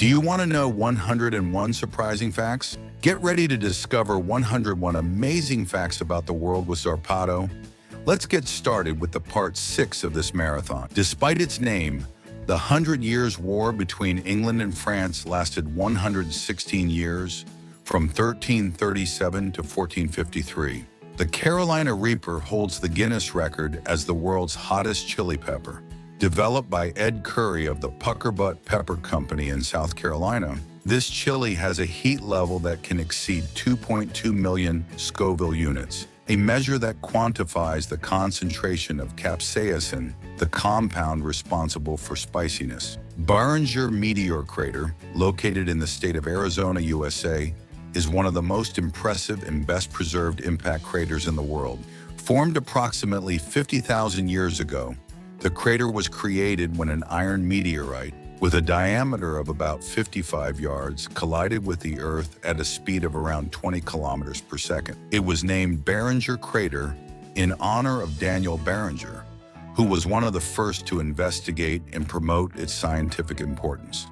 Do you want to know 101 surprising facts? Get ready to discover 101 amazing facts about the world with Zarpado. Let's get started with the part 6 of this marathon. Despite its name, the 100 Years' War between England and France lasted 116 years, from 1337 to 1453. The Carolina Reaper holds the Guinness record as the world's hottest chili pepper. Developed by Ed Curry of the Puckerbutt Pepper Company in South Carolina, this chili has a heat level that can exceed 2.2 million Scoville units, a measure that quantifies the concentration of capsaicin, the compound responsible for spiciness. Barringer Meteor Crater, located in the state of Arizona, USA, is one of the most impressive and best-preserved impact craters in the world. Formed approximately 50,000 years ago, the crater was created when an iron meteorite, with a diameter of about 55 yards, collided with the Earth at a speed of around 20 kilometers per second. It was named Barringer Crater in honor of Daniel Barringer, who was one of the first to investigate and promote its scientific importance.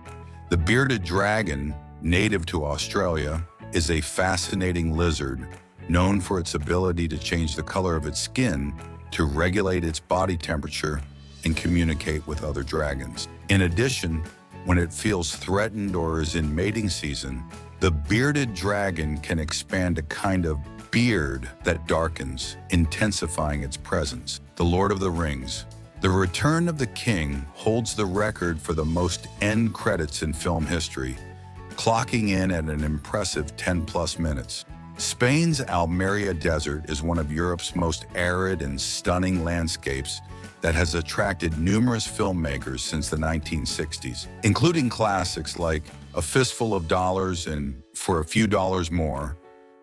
The bearded dragon, native to Australia, is a fascinating lizard known for its ability to change the color of its skin to regulate its body temperature and communicate with other dragons. In addition, when it feels threatened or is in mating season, the bearded dragon can expand a kind of beard that darkens, intensifying its presence. The Lord of the Rings. The Return of the King holds the record for the most end credits in film history, clocking in at an impressive 10+ minutes. Spain's Almeria Desert is one of Europe's most arid and stunning landscapes that has attracted numerous filmmakers since the 1960s, including classics like A Fistful of Dollars and For a Few Dollars More,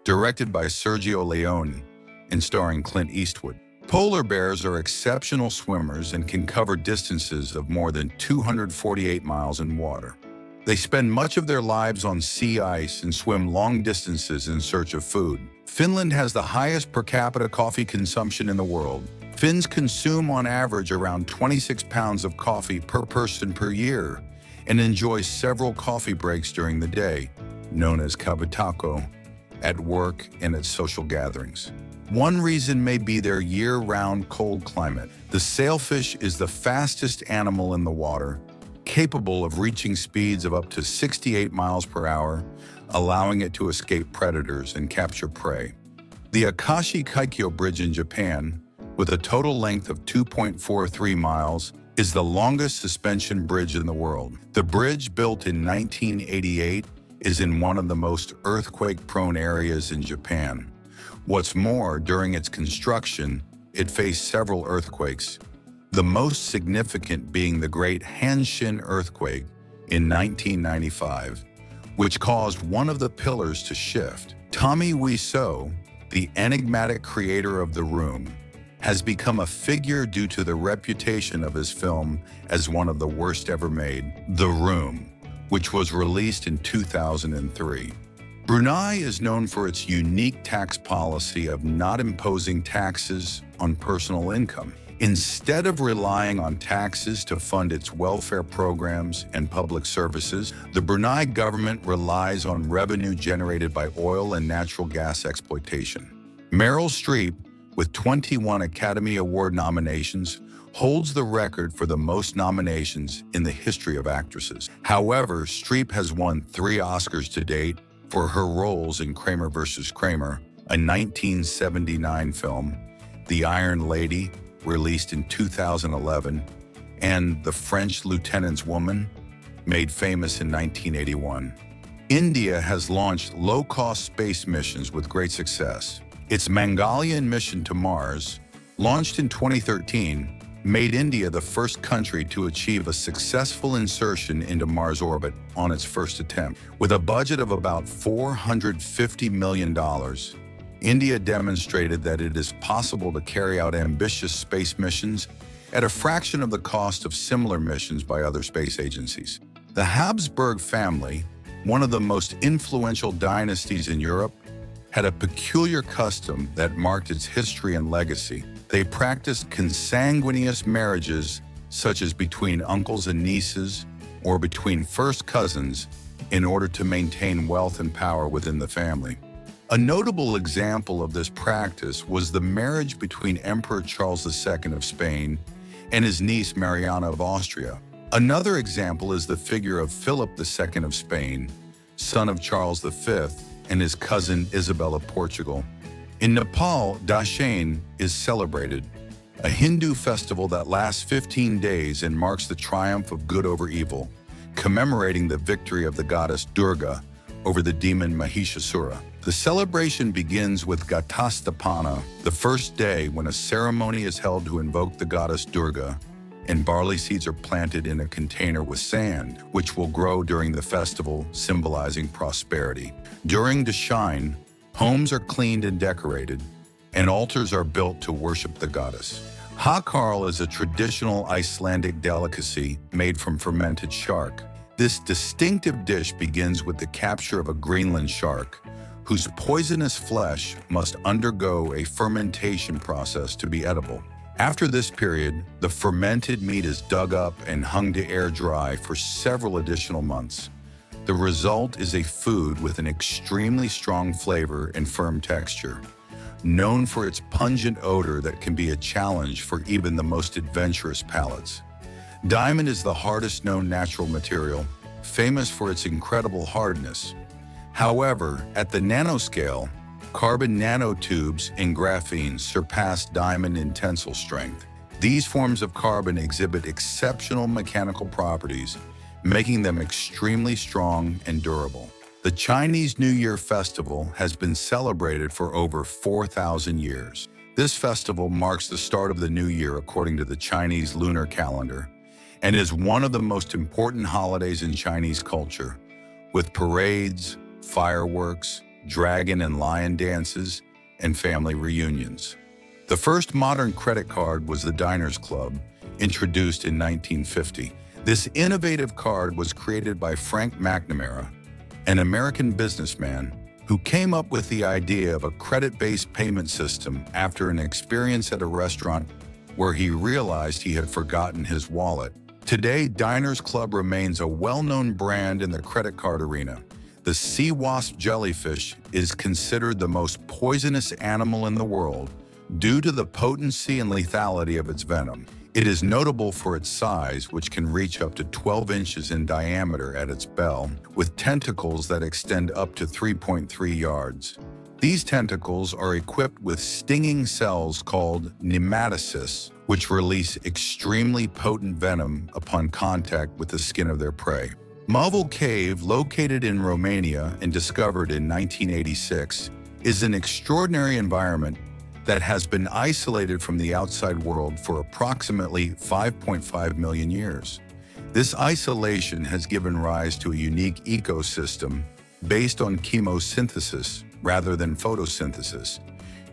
directed by Sergio Leone and starring Clint Eastwood. Polar bears are exceptional swimmers and can cover distances of more than 248 miles in water. They spend much of their lives on sea ice and swim long distances in search of food. Finland has the highest per capita coffee consumption in the world. Finns consume on average around 26 pounds of coffee per person per year and enjoy several coffee breaks during the day, known as kavatako, at work and at social gatherings. One reason may be their year-round cold climate. The sailfish is the fastest animal in the water, capable of reaching speeds of up to 68 miles per hour, allowing it to escape predators and capture prey. The Akashi Kaikyo Bridge in Japan, with a total length of 2.43 miles, is the longest suspension bridge in the world. The bridge, built in 1988, is in one of the most earthquake-prone areas in Japan. What's more, during its construction, it faced several earthquakes, the most significant being the Great Hanshin earthquake in 1995, which caused one of the pillars to shift. Tommy Wiseau, the enigmatic creator of The Room, has become a figure due to the reputation of his film as one of the worst ever made, The Room, which was released in 2003. Brunei is known for its unique tax policy of not imposing taxes on personal income. Instead of relying on taxes to fund its welfare programs and public services, the Brunei government relies on revenue generated by oil and natural gas exploitation. Meryl Streep, with 21 Academy Award nominations, holds the record for the most nominations in the history of actresses. However, Streep has won 3 Oscars to date for her roles in Kramer vs. Kramer, a 1979 film, The Iron Lady, released in 2011, and The French Lieutenant's Woman, made famous in 1981. India has launched low-cost space missions with great success. Its Mangalayan mission to Mars, launched in 2013, made India the first country to achieve a successful insertion into Mars orbit on its first attempt. With a budget of about $450 million, India demonstrated that it is possible to carry out ambitious space missions at a fraction of the cost of similar missions by other space agencies. The Habsburg family, one of the most influential dynasties in Europe, had a peculiar custom that marked its history and legacy. They practiced consanguineous marriages, such as between uncles and nieces, or between first cousins in order to maintain wealth and power within the family. A notable example of this practice was the marriage between Emperor Charles II of Spain and his niece Mariana of Austria. Another example is the figure of Philip II of Spain, son of Charles V, and his cousin Isabel of Portugal. In Nepal, Dashain is celebrated, a Hindu festival that lasts 15 days and marks the triumph of good over evil, commemorating the victory of the goddess Durga over the demon Mahishasura. The celebration begins with Ghatastapana, the first day when a ceremony is held to invoke the goddess Durga, and barley seeds are planted in a container with sand, which will grow during the festival, symbolizing prosperity. During Dashain, homes are cleaned and decorated, and altars are built to worship the goddess. Hakarl is a traditional Icelandic delicacy made from fermented shark. This distinctive dish begins with the capture of a Greenland shark, whose poisonous flesh must undergo a fermentation process to be edible. After this period, the fermented meat is dug up and hung to air dry for several additional months. The result is a food with an extremely strong flavor and firm texture, known for its pungent odor that can be a challenge for even the most adventurous palates. Diamond is the hardest known natural material, famous for its incredible hardness. However, at the nanoscale, carbon nanotubes and graphene surpass diamond in tensile strength. These forms of carbon exhibit exceptional mechanical properties, making them extremely strong and durable. The Chinese New Year festival has been celebrated for over 4,000 years. This festival marks the start of the new year according to the Chinese lunar calendar, and is one of the most important holidays in Chinese culture, with parades, fireworks, dragon and lion dances, and family reunions. The first modern credit card was the Diners Club, introduced in 1950. This innovative card was created by Frank McNamara, an American businessman who came up with the idea of a credit-based payment system after an experience at a restaurant where he realized he had forgotten his wallet. Today, Diners Club remains a well-known brand in the credit card arena. The sea wasp jellyfish is considered the most poisonous animal in the world due to the potency and lethality of its venom. It is notable for its size, which can reach up to 12 inches in diameter at its bell, with tentacles that extend up to 3.3 yards. These tentacles are equipped with stinging cells called nematocysts, which release extremely potent venom upon contact with the skin of their prey. Mauvel Cave, located in Romania and discovered in 1986, is an extraordinary environment that has been isolated from the outside world for approximately 5.5 million years. This isolation has given rise to a unique ecosystem based on chemosynthesis rather than photosynthesis,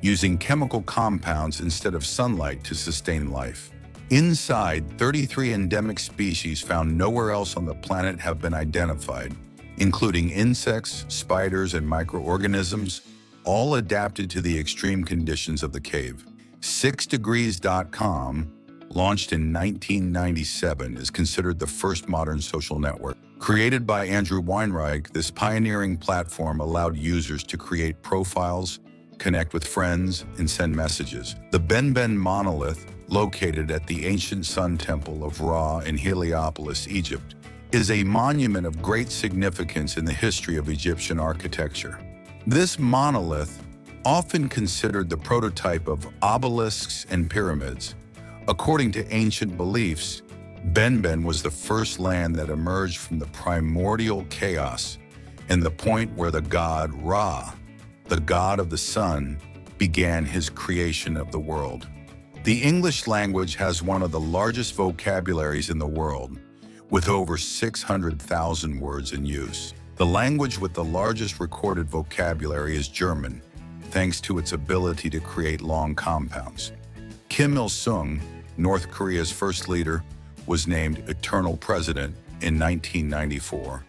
using chemical compounds instead of sunlight to sustain life. Inside, 33 endemic species found nowhere else on the planet have been identified, including insects, spiders, and microorganisms, all adapted to the extreme conditions of the cave. 6degrees.com, launched in 1997, is considered the first modern social network. Created by Andrew Weinreich, this pioneering platform allowed users to create profiles, connect with friends, and send messages. The Benben monolith, located at the ancient Sun Temple of Ra in Heliopolis, Egypt, is a monument of great significance in the history of Egyptian architecture. This monolith, often considered the prototype of obelisks and pyramids, according to ancient beliefs, Benben was the first land that emerged from the primordial chaos and the point where the god Ra, the god of the sun, began his creation of the world. The English language has one of the largest vocabularies in the world, with over 600,000 words in use. The language with the largest recorded vocabulary is German, thanks to its ability to create long compounds. Kim Il-sung, North Korea's first leader, was named Eternal President in 1994,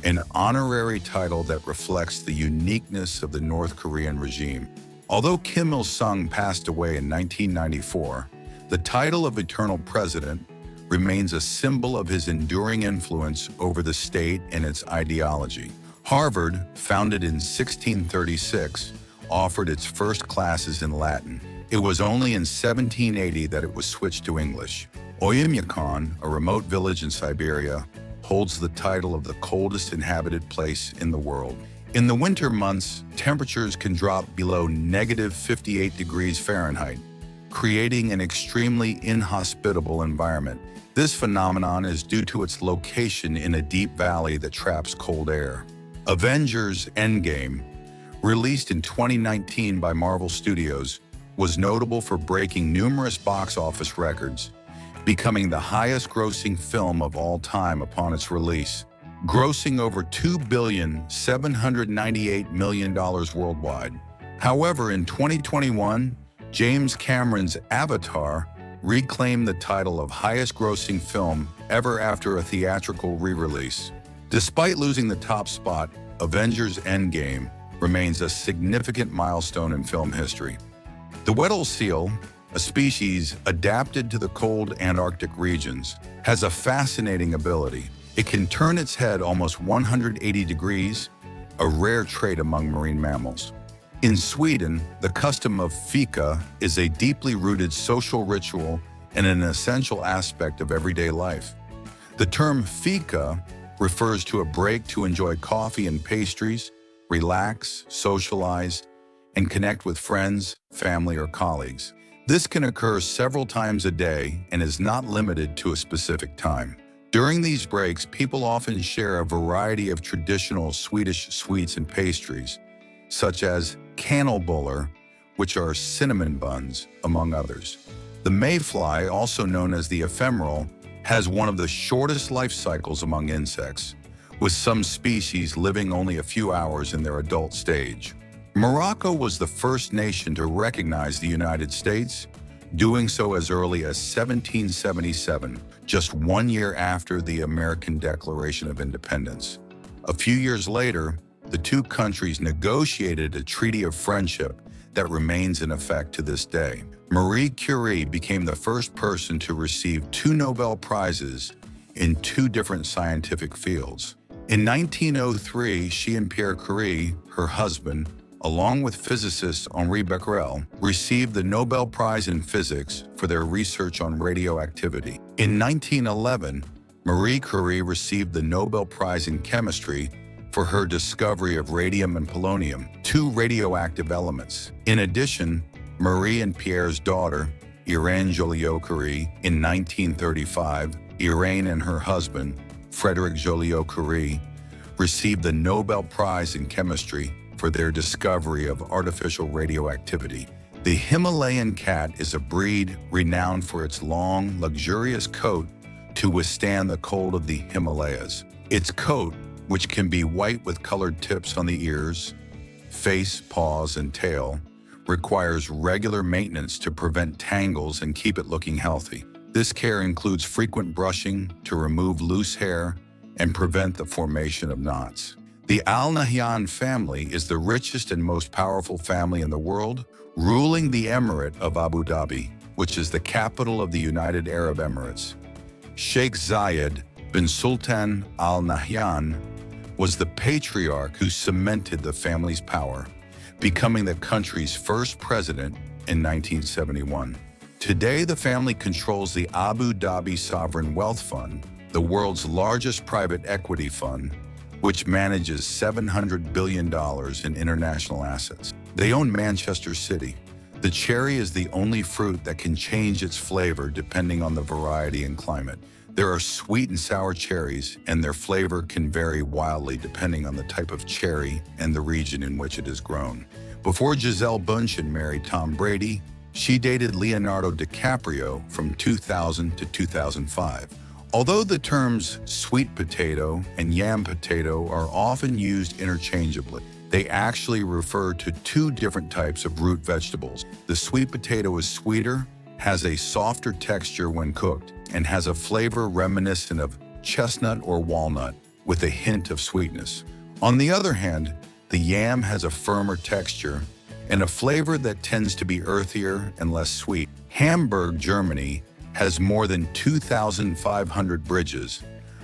an honorary title that reflects the uniqueness of the North Korean regime. Although Kim Il-sung passed away in 1994, the title of Eternal President remains a symbol of his enduring influence over the state and its ideology. Harvard, founded in 1636, offered its first classes in Latin. It was only in 1780 that it was switched to English. Oymyakon, a remote village in Siberia, holds the title of the coldest inhabited place in the world. In the winter months, temperatures can drop below -58 degrees Fahrenheit, creating an extremely inhospitable environment. This phenomenon is due to its location in a deep valley that traps cold air. Avengers: Endgame, released in 2019 by Marvel Studios, was notable for breaking numerous box office records, becoming the highest-grossing film of all time upon its release, grossing over $2,798 million worldwide. However, in 2021, James Cameron's Avatar reclaimed the title of highest-grossing film ever after a theatrical re-release. Despite losing the top spot, Avengers: Endgame remains a significant milestone in film history. The Weddell seal, a species adapted to the cold Antarctic regions, has a fascinating ability. It can turn its head almost 180 degrees, a rare trait among marine mammals. In Sweden, the custom of fika is a deeply rooted social ritual and an essential aspect of everyday life. The term fika refers to a break to enjoy coffee and pastries, relax, socialize, and connect with friends, family, or colleagues. This can occur several times a day and is not limited to a specific time. During these breaks, people often share a variety of traditional Swedish sweets and pastries, such as kanelbullar, which are cinnamon buns, among others. The mayfly, also known as the ephemeral, has one of the shortest life cycles among insects, with some species living only a few hours in their adult stage. Morocco was the first nation to recognize the United States, doing so as early as 1777, just 1 year after the American Declaration of Independence. A few years later, the two countries negotiated a treaty of friendship that remains in effect to this day. Marie Curie became the first person to receive 2 Nobel Prizes in 2 different scientific fields. In 1903, she and Pierre Curie, her husband, along with physicist Henri Becquerel, received the Nobel Prize in Physics for their research on radioactivity. In 1911, Marie Curie received the Nobel Prize in Chemistry for her discovery of radium and polonium, 2 radioactive elements. In addition, Marie and Pierre's daughter, Irène Joliot-Curie, in 1935, Irène and her husband, Frédéric Joliot-Curie, received the Nobel Prize in Chemistry for their discovery of artificial radioactivity. The Himalayan cat is a breed renowned for its long, luxurious coat to withstand the cold of the Himalayas. Its coat, which can be white with colored tips on the ears, face, paws, and tail, requires regular maintenance to prevent tangles and keep it looking healthy. This care includes frequent brushing to remove loose hair and prevent the formation of knots. The Al Nahyan family is the richest and most powerful family in the world, ruling the Emirate of Abu Dhabi, which is the capital of the United Arab Emirates. Sheikh Zayed bin Sultan Al Nahyan was the patriarch who cemented the family's power, becoming the country's first president in 1971. Today, the family controls the Abu Dhabi Sovereign Wealth Fund, the world's largest private equity fund, which manages $700 billion in international assets. They own Manchester City. The cherry is the only fruit that can change its flavor depending on the variety and climate. There are sweet and sour cherries, and their flavor can vary wildly depending on the type of cherry and the region in which it is grown. Before Gisele Bündchen married Tom Brady, she dated Leonardo DiCaprio from 2000 to 2005. Although the terms sweet potato and yam potato are often used interchangeably, they actually refer to 2 different types of root vegetables. The sweet potato is sweeter, has a softer texture when cooked, and has a flavor reminiscent of chestnut or walnut with a hint of sweetness. On the other hand, the yam has a firmer texture and a flavor that tends to be earthier and less sweet. Hamburg, Germany, has more than 2,500 bridges,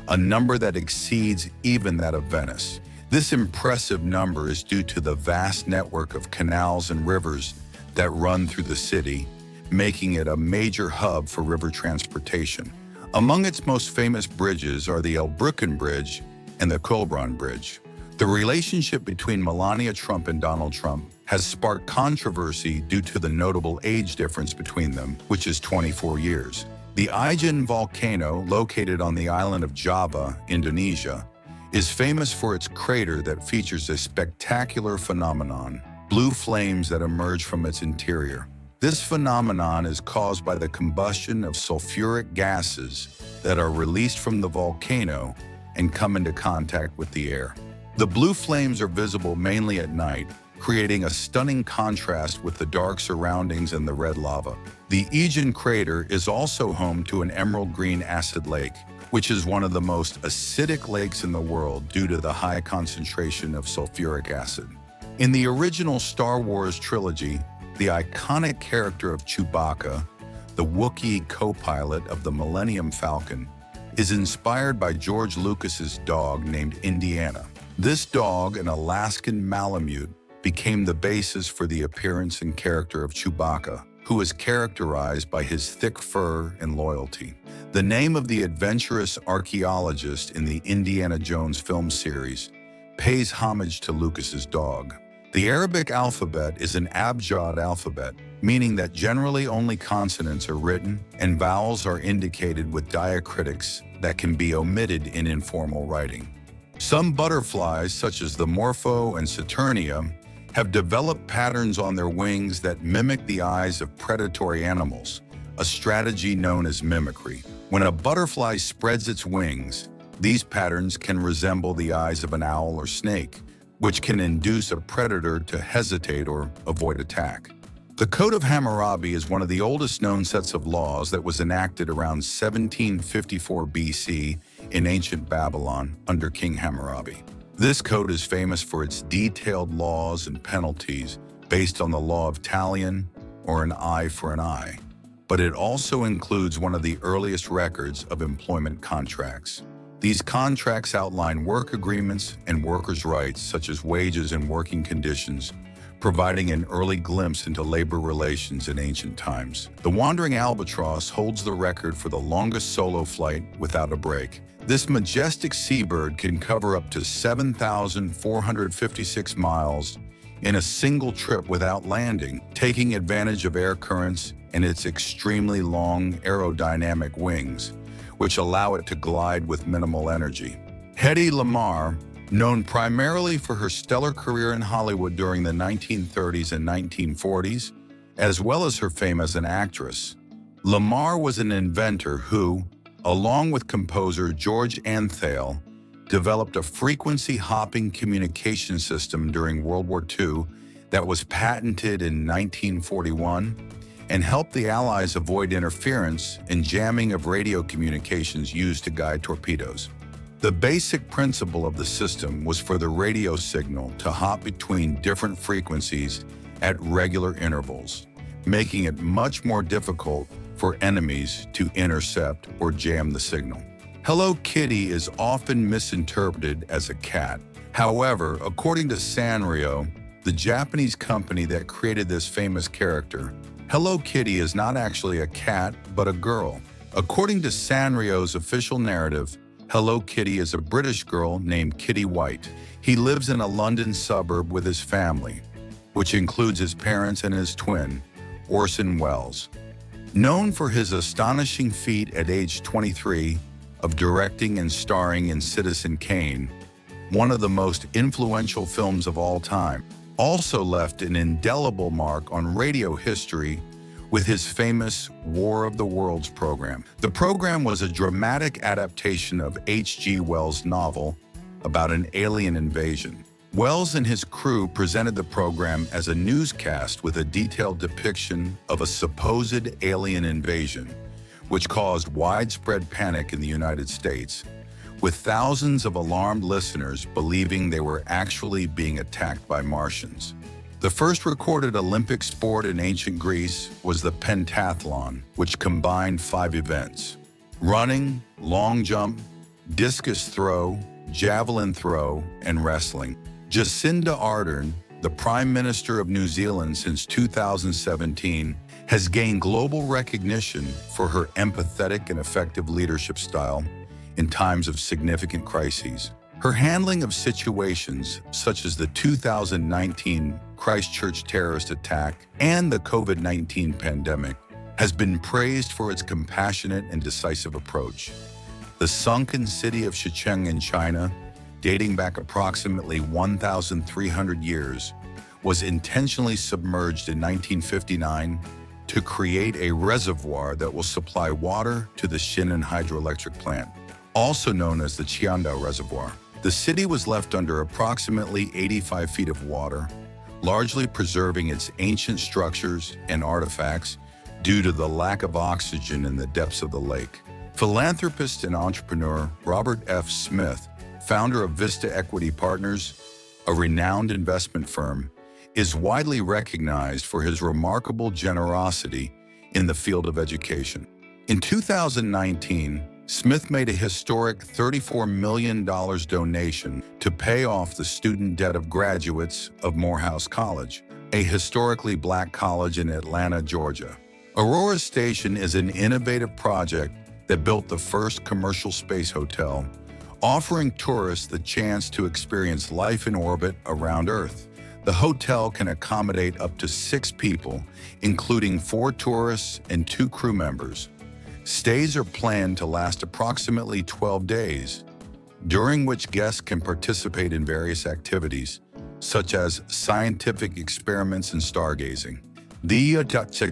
a number that exceeds even that of Venice. This impressive number is due to the vast network of canals and rivers that run through the city, making it a major hub for river transportation. Among its most famous bridges are the Elbrücken Bridge and the Kölbron Bridge. The relationship between Melania Trump and Donald Trump has sparked controversy due to the notable age difference between them, which is 24 years. The Ijen volcano, located on the island of Java, Indonesia, is famous for its crater that features a spectacular phenomenon: blue flames that emerge from its interior. This phenomenon is caused by the combustion of sulfuric gases that are released from the volcano and come into contact with the air. The blue flames are visible mainly at night, creating a stunning contrast with the dark surroundings and the red lava. The Ijen crater is also home to an emerald green acid lake, which is one of the most acidic lakes in the world due to the high concentration of sulfuric acid. In the original Star Wars trilogy, the iconic character of Chewbacca, the Wookiee co-pilot of the Millennium Falcon, is inspired by George Lucas's dog named Indiana. This dog, an Alaskan Malamute, became the basis for the appearance and character of Chewbacca, who is characterized by his thick fur and loyalty. The name of the adventurous archaeologist in the Indiana Jones film series pays homage to Lucas's dog. The Arabic alphabet is an abjad alphabet, meaning that generally only consonants are written and vowels are indicated with diacritics that can be omitted in informal writing. Some butterflies, such as the Morpho and Saturnia, have developed patterns on their wings that mimic the eyes of predatory animals, a strategy known as mimicry. When a butterfly spreads its wings, these patterns can resemble the eyes of an owl or snake, which can induce a predator to hesitate or avoid attack. The Code of Hammurabi is one of the oldest known sets of laws that was enacted around 1754 BC in ancient Babylon under King Hammurabi. This code is famous for its detailed laws and penalties based on the law of talion, or an eye for an eye, but it also includes one of the earliest records of employment contracts. These contracts outline work agreements and workers' rights, such as wages and working conditions, providing an early glimpse into labor relations in ancient times. The wandering albatross holds the record for the longest solo flight without a break. This majestic seabird can cover up to 7,456 miles in a single trip without landing, taking advantage of air currents and its extremely long aerodynamic wings, which allow it to glide with minimal energy. Hedy Lamarr, known primarily for her stellar career in Hollywood during the 1930s and 1940s, as well as her fame as an actress, Lamarr was an inventor who, along with composer George Antheil, developed a frequency-hopping communication system during World War II that was patented in 1941 and helped the Allies avoid interference and jamming of radio communications used to guide torpedoes. The basic principle of the system was for the radio signal to hop between different frequencies at regular intervals, making it much more difficult for enemies to intercept or jam the signal. Hello Kitty is often misinterpreted as a cat. However, according to Sanrio, the Japanese company that created this famous character, Hello Kitty is not actually a cat, but a girl. According to Sanrio's official narrative, Hello Kitty is a British girl named Kitty White. He lives in a London suburb with his family, which includes his parents and his twin, Orson Welles. Known for his astonishing feat at age 23 of directing and starring in Citizen Kane, one of the most influential films of all time, also left an indelible mark on radio history with his famous War of the Worlds program. The program was a dramatic adaptation of H.G. Wells' novel about an alien invasion. Wells and his crew presented the program as a newscast with a detailed depiction of a supposed alien invasion, which caused widespread panic in the United States, with thousands of alarmed listeners believing they were actually being attacked by Martians. The first recorded Olympic sport in ancient Greece was the pentathlon, which combined 5 events: running, long jump, discus throw, javelin throw, and wrestling. Jacinda Ardern, the Prime Minister of New Zealand since 2017, has gained global recognition for her empathetic and effective leadership style in times of significant crises. Her handling of situations such as the 2019 Christchurch terrorist attack and the COVID-19 pandemic has been praised for its compassionate and decisive approach. The sunken city of Sichuan in China, dating back approximately 1,300 years, was intentionally submerged in 1959 to create a reservoir that will supply water to the Xinan hydroelectric plant, also known as the Qiandao Reservoir. The city was left under approximately 85 feet of water, largely preserving its ancient structures and artifacts due to the lack of oxygen in the depths of the lake. Philanthropist and entrepreneur Robert F. Smith, founder of Vista Equity Partners, a renowned investment firm, is widely recognized for his remarkable generosity in the field of education. In 2019, Smith made a historic $34 million donation to pay off the student debt of graduates of Morehouse College, a historically black college in Atlanta, Georgia. Aurora Station is an innovative project that built the first commercial space hotel, offering tourists the chance to experience life in orbit around Earth. The hotel can accommodate up to 6 people, including 4 tourists and 2 crew members. Stays are planned to last approximately 12 days, during which guests can participate in various activities, such as scientific experiments and stargazing. The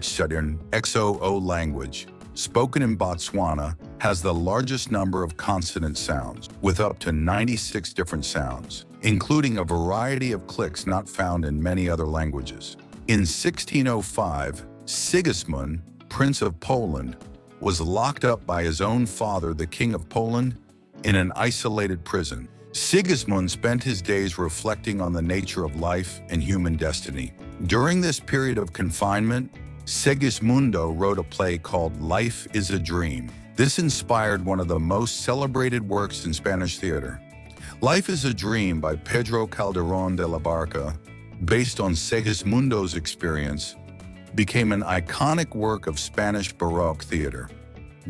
Southern XOO language, spoken in Botswana, has the largest number of consonant sounds, with up to 96 different sounds, including a variety of clicks not found in many other languages. In 1605, Sigismund, Prince of Poland, was locked up by his own father, the King of Poland, in an isolated prison. Sigismund spent his days reflecting on the nature of life and human destiny. During this period of confinement, Sigismundo wrote a play called Life is a Dream. This inspired one of the most celebrated works in Spanish theater. Life is a Dream by Pedro Calderón de la Barca, based on Sigismundo's experience, became an iconic work of Spanish Baroque theater.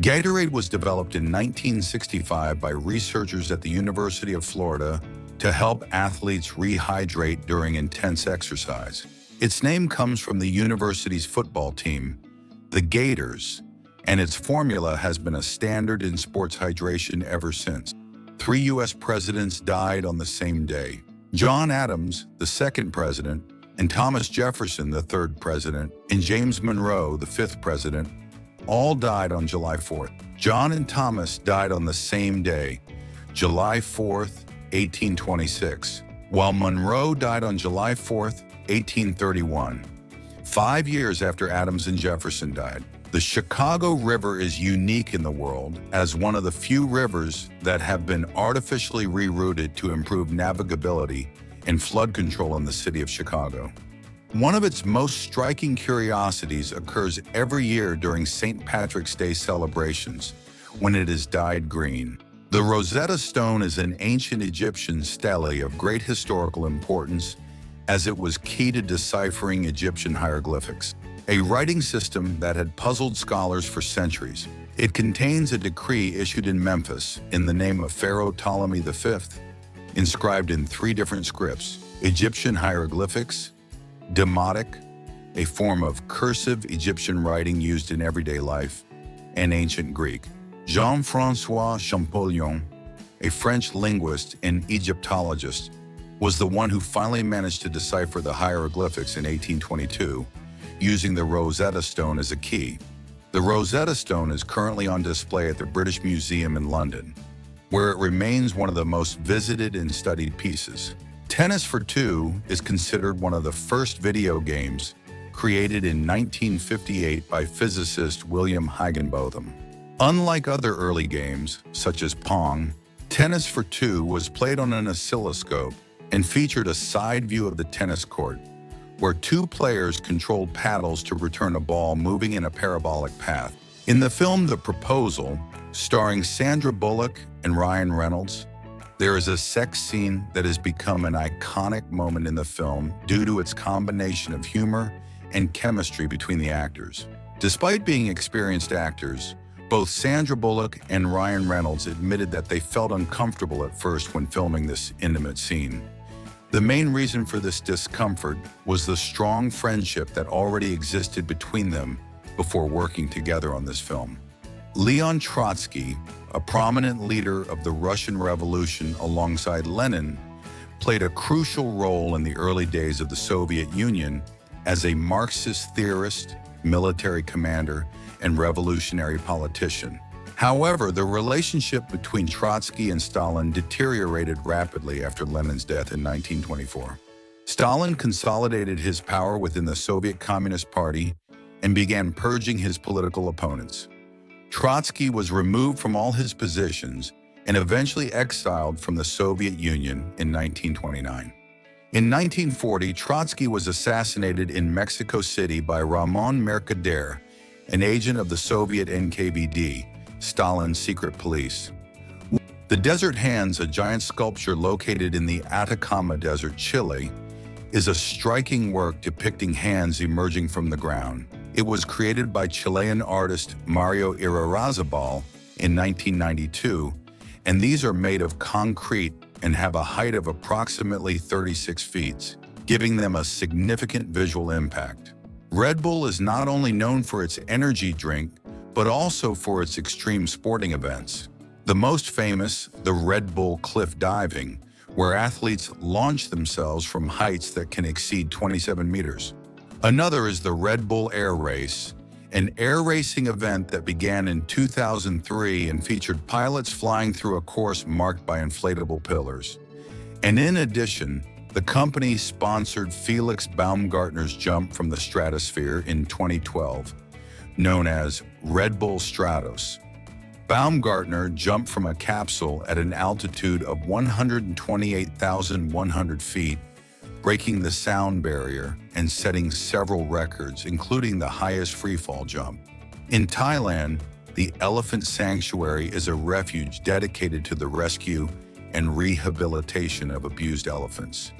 Gatorade was developed in 1965 by researchers at the University of Florida to help athletes rehydrate during intense exercise. Its name comes from the university's football team, the Gators, and its formula has been a standard in sports hydration ever since. 3 U.S. presidents died on the same day. John Adams, the second president, and Thomas Jefferson, the third president, and James Monroe, the fifth president, all died on July 4th. John and Thomas died on the same day, July 4th, 1826, while Monroe died on July 4th, 1831, 5 years after Adams and Jefferson died. The Chicago River is unique in the world as one of the few rivers that have been artificially rerouted to improve navigability and flood control in the city of Chicago. One of its most striking curiosities occurs every year during St. Patrick's Day celebrations, when it is dyed green. The Rosetta Stone is an ancient Egyptian stele of great historical importance, as it was key to deciphering Egyptian hieroglyphics, a writing system that had puzzled scholars for centuries. It contains a decree issued in Memphis in the name of Pharaoh Ptolemy V, inscribed in 3 different scripts: Egyptian hieroglyphics, Demotic, a form of cursive Egyptian writing used in everyday life, and Ancient Greek. Jean-François Champollion, a French linguist and Egyptologist, was the one who finally managed to decipher the hieroglyphics in 1822, using the Rosetta Stone as a key. The Rosetta Stone is currently on display at the British Museum in London, where it remains one of the most visited and studied pieces. Tennis for Two is considered one of the first video games created in 1958 by physicist William Higginbotham. Unlike other early games, such as Pong, Tennis for Two was played on an oscilloscope and featured a side view of the tennis court, where two players controlled paddles to return a ball moving in a parabolic path. In the film The Proposal, starring Sandra Bullock and Ryan Reynolds, there is a sex scene that has become an iconic moment in the film due to its combination of humor and chemistry between the actors. Despite being experienced actors, both Sandra Bullock and Ryan Reynolds admitted that they felt uncomfortable at first when filming this intimate scene. The main reason for this discomfort was the strong friendship that already existed between them before working together on this film. Leon Trotsky, a prominent leader of the Russian Revolution alongside Lenin, played a crucial role in the early days of the Soviet Union as a Marxist theorist, military commander, and revolutionary politician. However, the relationship between Trotsky and Stalin deteriorated rapidly after Lenin's death in 1924. Stalin consolidated his power within the Soviet Communist Party and began purging his political opponents. Trotsky was removed from all his positions and eventually exiled from the Soviet Union in 1929. In 1940, Trotsky was assassinated in Mexico City by Ramon Mercader, an agent of the Soviet NKVD, Stalin's secret police. The Desert Hands, a giant sculpture located in the Atacama Desert, Chile, is a striking work depicting hands emerging from the ground. It was created by Chilean artist Mario Irarrázaval in 1992, and these are made of concrete and have a height of approximately 36 feet, giving them a significant visual impact. Red Bull is not only known for its energy drink, but also for its extreme sporting events. The most famous, the Red Bull cliff diving, where athletes launch themselves from heights that can exceed 27 meters. Another is the Red Bull Air Race, an air racing event that began in 2003 and featured pilots flying through a course marked by inflatable pillars. And in addition, the company sponsored Felix Baumgartner's jump from the stratosphere in 2012, known as Red Bull Stratos. Baumgartner jumped from a capsule at an altitude of 128,100 feet, breaking the sound barrier and setting several records, including the highest freefall jump. In Thailand, the Elephant Sanctuary is a refuge dedicated to the rescue and rehabilitation of abused elephants,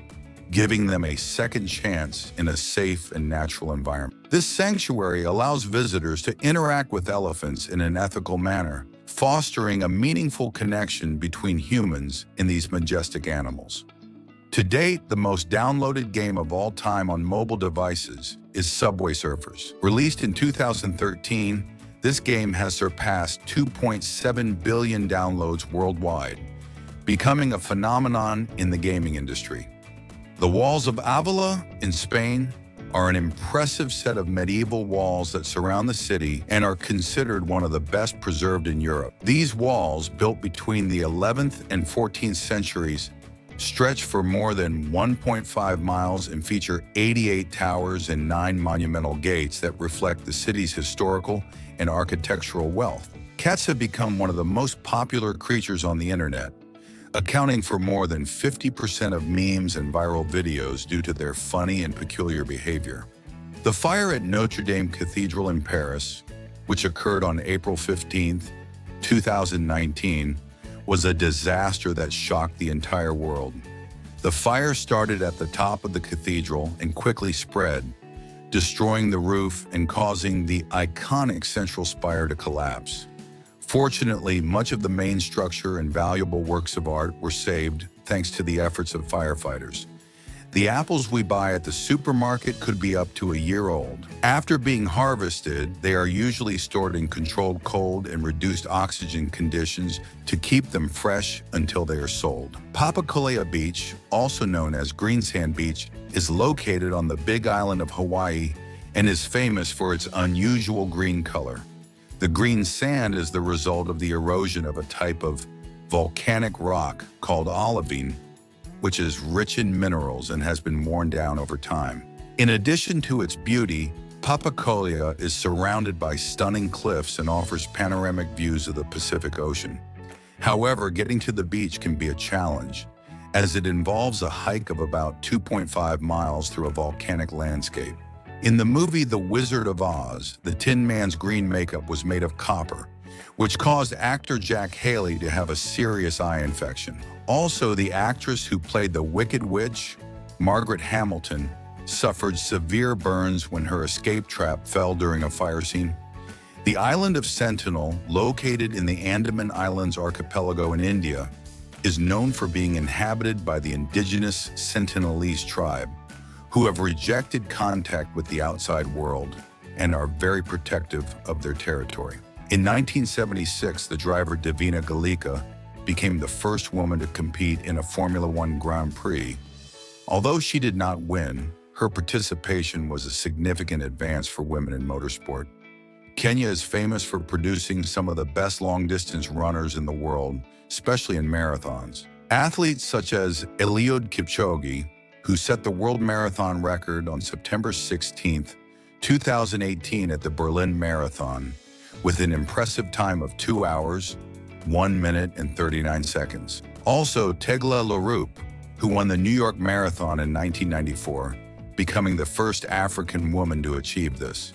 giving them a second chance in a safe and natural environment. This sanctuary allows visitors to interact with elephants in an ethical manner, fostering a meaningful connection between humans and these majestic animals. To date, the most downloaded game of all time on mobile devices is Subway Surfers. Released in 2013, this game has surpassed 2.7 billion downloads worldwide, becoming a phenomenon in the gaming industry. The walls of Avila in Spain are an impressive set of medieval walls that surround the city and are considered one of the best preserved in Europe. These walls, built between the 11th and 14th centuries, stretch for more than 1.5 miles and feature 88 towers and 9 monumental gates that reflect the city's historical and architectural wealth. Cats have become one of the most popular creatures on the internet, accounting for more than 50% of memes and viral videos due to their funny and peculiar behavior. The fire at Notre Dame Cathedral in Paris, which occurred on April 15, 2019, was a disaster that shocked the entire world. The fire started at the top of the cathedral and quickly spread, destroying the roof and causing the iconic central spire to collapse. Fortunately, much of the main structure and valuable works of art were saved thanks to the efforts of firefighters. The apples we buy at the supermarket could be up to a year old. After being harvested, they are usually stored in controlled cold and reduced oxygen conditions to keep them fresh until they are sold. Papakolea Beach, also known as Greensand Beach, is located on the Big Island of Hawaii and is famous for its unusual green color. The green sand is the result of the erosion of a type of volcanic rock called olivine, which is rich in minerals and has been worn down over time. In addition to its beauty, Papakolea is surrounded by stunning cliffs and offers panoramic views of the Pacific Ocean. However, getting to the beach can be a challenge, as it involves a hike of about 2.5 miles through a volcanic landscape. In the movie The Wizard of Oz, the Tin Man's green makeup was made of copper, which caused actor Jack Haley to have a serious eye infection. Also, the actress who played the Wicked Witch, Margaret Hamilton, suffered severe burns when her escape trap fell during a fire scene. The island of Sentinel, located in the Andaman Islands archipelago in India, is known for being inhabited by the indigenous Sentinelese tribe, who have rejected contact with the outside world and are very protective of their territory. In 1976, the driver Davina Galika became the first woman to compete in a Formula One Grand Prix. Although she did not win, her participation was a significant advance for women in motorsport. Kenya is famous for producing some of the best long-distance runners in the world, especially in marathons. Athletes such as Eliud Kipchoge, who set the world marathon record on September 16, 2018 at the Berlin Marathon, with an impressive time of 2 hours, 1 minute and 39 seconds. Also, Tegla Laroup, who won the New York Marathon in 1994, becoming the first African woman to achieve this.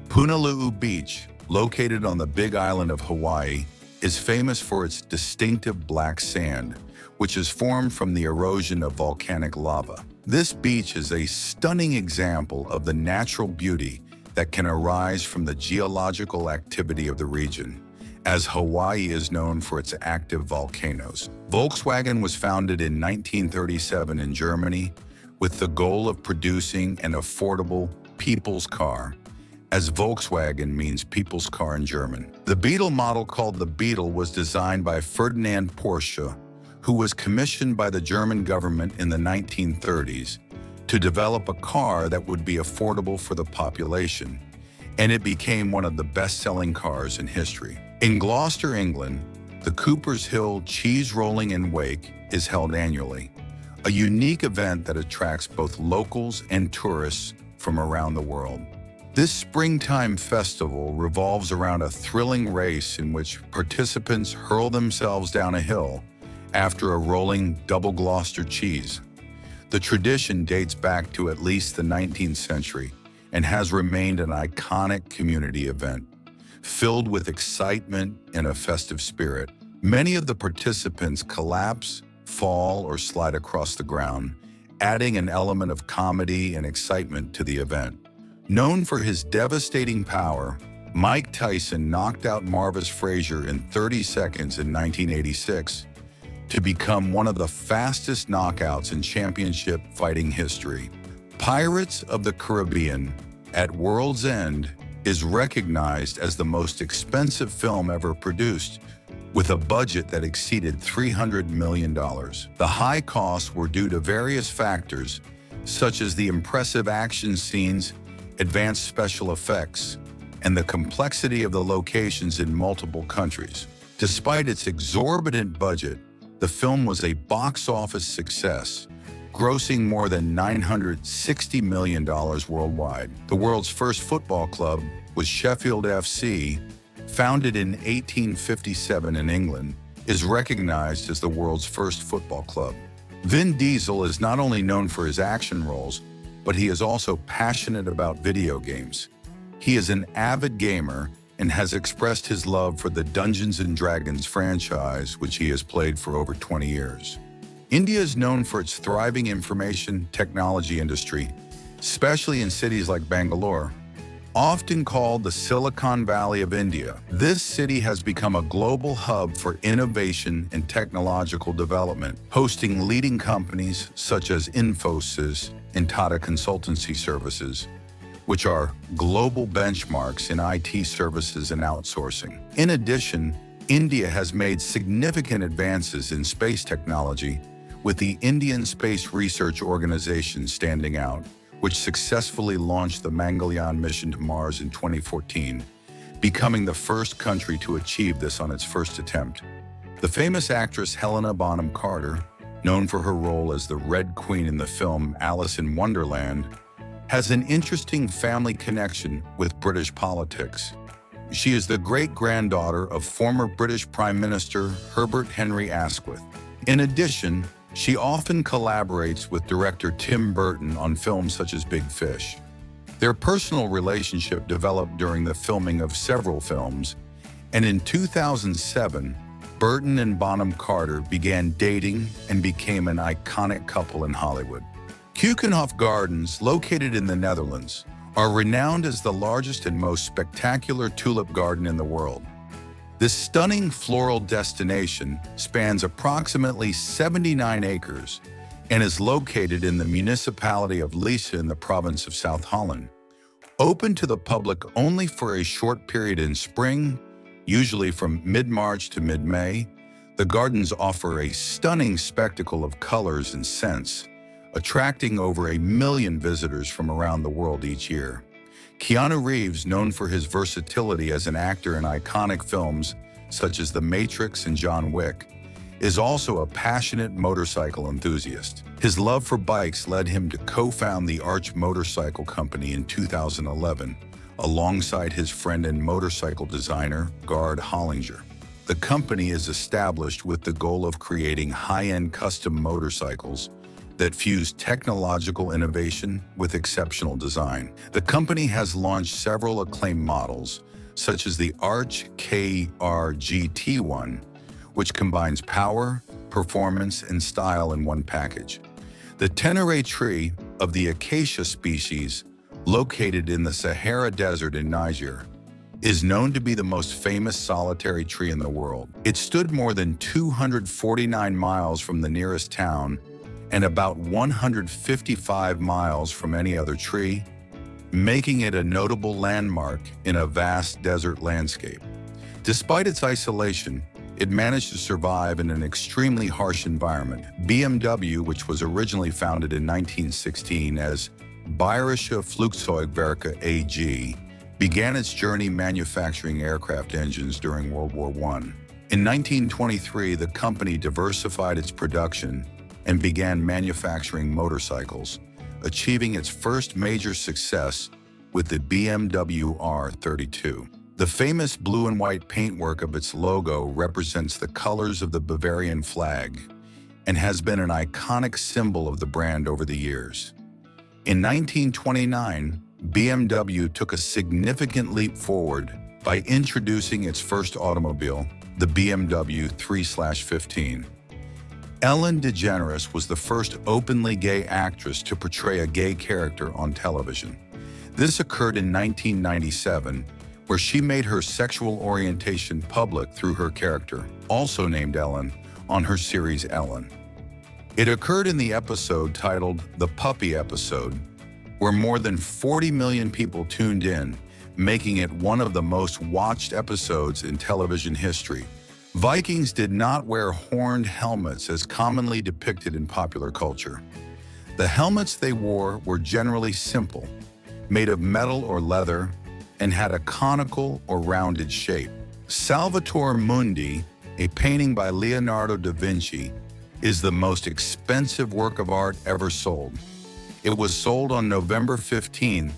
Punaluu Beach, located on the Big Island of Hawaii, is famous for its distinctive black sand, which is formed from the erosion of volcanic lava. This beach is a stunning example of the natural beauty that can arise from the geological activity of the region, as Hawaii is known for its active volcanoes. Volkswagen was founded in 1937 in Germany with the goal of producing an affordable people's car, as Volkswagen means people's car in German. The Beetle model, called the Beetle, was designed by Ferdinand Porsche, who was commissioned by the German government in the 1930s to develop a car that would be affordable for the population, and it became one of the best-selling cars in history. In Gloucester, England, the Cooper's Hill Cheese Rolling and Wake is held annually, a unique event that attracts both locals and tourists from around the world. This springtime festival revolves around a thrilling race in which participants hurl themselves down a hill after a rolling double Gloucester cheese. The tradition dates back to at least the 19th century and has remained an iconic community event, filled with excitement and a festive spirit. Many of the participants collapse, fall, or slide across the ground, adding an element of comedy and excitement to the event. Known for his devastating power, Mike Tyson knocked out Marvis Frazier in 30 seconds in 1986 to become one of the fastest knockouts in championship fighting history. Pirates of the Caribbean at World's End is recognized as the most expensive film ever produced, with a budget that exceeded $300 million. The high costs were due to various factors, such as the impressive action scenes, advanced special effects, and the complexity of the locations in multiple countries. Despite its exorbitant budget, the film was a box office success, grossing more than $960 million worldwide. The world's first football club was Sheffield FC, founded in 1857 in England, is recognized as the world's first football club. Vin Diesel is not only known for his action roles, but he is also passionate about video games. He is an avid gamer and has expressed his love for the Dungeons & Dragons franchise, which he has played for over 20 years. India is known for its thriving information technology industry, especially in cities like Bangalore. Often called the Silicon Valley of India, this city has become a global hub for innovation and technological development, hosting leading companies such as Infosys and Tata Consultancy Services, which are global benchmarks in IT services and outsourcing. In addition, India has made significant advances in space technology, with the Indian Space Research Organization standing out, which successfully launched the Mangalyaan mission to Mars in 2014, becoming the first country to achieve this on its first attempt. The famous actress Helena Bonham Carter, known for her role as the Red Queen in the film Alice in Wonderland, has an interesting family connection with British politics. She is the great-granddaughter of former British Prime Minister Herbert Henry Asquith. In addition, She often collaborates with director Tim Burton on films such as Big Fish. Their personal relationship developed during the filming of several films, and in 2007, Burton and Bonham Carter began dating and became an iconic couple in Hollywood. Keukenhof Gardens, located in the Netherlands, are renowned as the largest and most spectacular tulip garden in the world. This stunning floral destination spans approximately 79 acres and is located in the municipality of Lisse in the province of South Holland. Open to the public only for a short period in spring, usually from mid-March to mid-May, the gardens offer a stunning spectacle of colors and scents, attracting over 1 million visitors from around the world each year. Keanu Reeves, known for his versatility as an actor in iconic films such as The Matrix and John Wick, is also a passionate motorcycle enthusiast. His love for bikes led him to co-found the Arch Motorcycle Company in 2011, alongside his friend and motorcycle designer, Gard Hollinger. The company is established with the goal of creating high-end custom motorcycles that fuse technological innovation with exceptional design. The company has launched several acclaimed models, such as the Arch KR-GT1, which combines power, performance, and style in one package. The Tenere tree of the acacia species, located in the Sahara Desert in Niger, is known to be the most famous solitary tree in the world. It stood more than 249 miles from the nearest town and about 155 miles from any other tree, making it a notable landmark in a vast desert landscape. Despite its isolation, it managed to survive in an extremely harsh environment. BMW, which was originally founded in 1916 as Bayerische Flugzeugwerke AG, began its journey manufacturing aircraft engines during World War I. In 1923, the company diversified its production and began manufacturing motorcycles, achieving its first major success with the BMW R32. The famous blue and white paintwork of its logo represents the colors of the Bavarian flag and has been an iconic symbol of the brand over the years. In 1929, BMW took a significant leap forward by introducing its first automobile, the BMW 3/15. Ellen DeGeneres was the first openly gay actress to portray a gay character on television. This occurred in 1997, where she made her sexual orientation public through her character, also named Ellen, on her series Ellen. It occurred in the episode titled The Puppy Episode, where more than 40 million people tuned in, making it one of the most watched episodes in television history. Vikings did not wear horned helmets as commonly depicted in popular culture. The helmets they wore were generally simple, made of metal or leather, and had a conical or rounded shape. Salvator Mundi, a painting by Leonardo da Vinci, is the most expensive work of art ever sold. It was sold on November 15,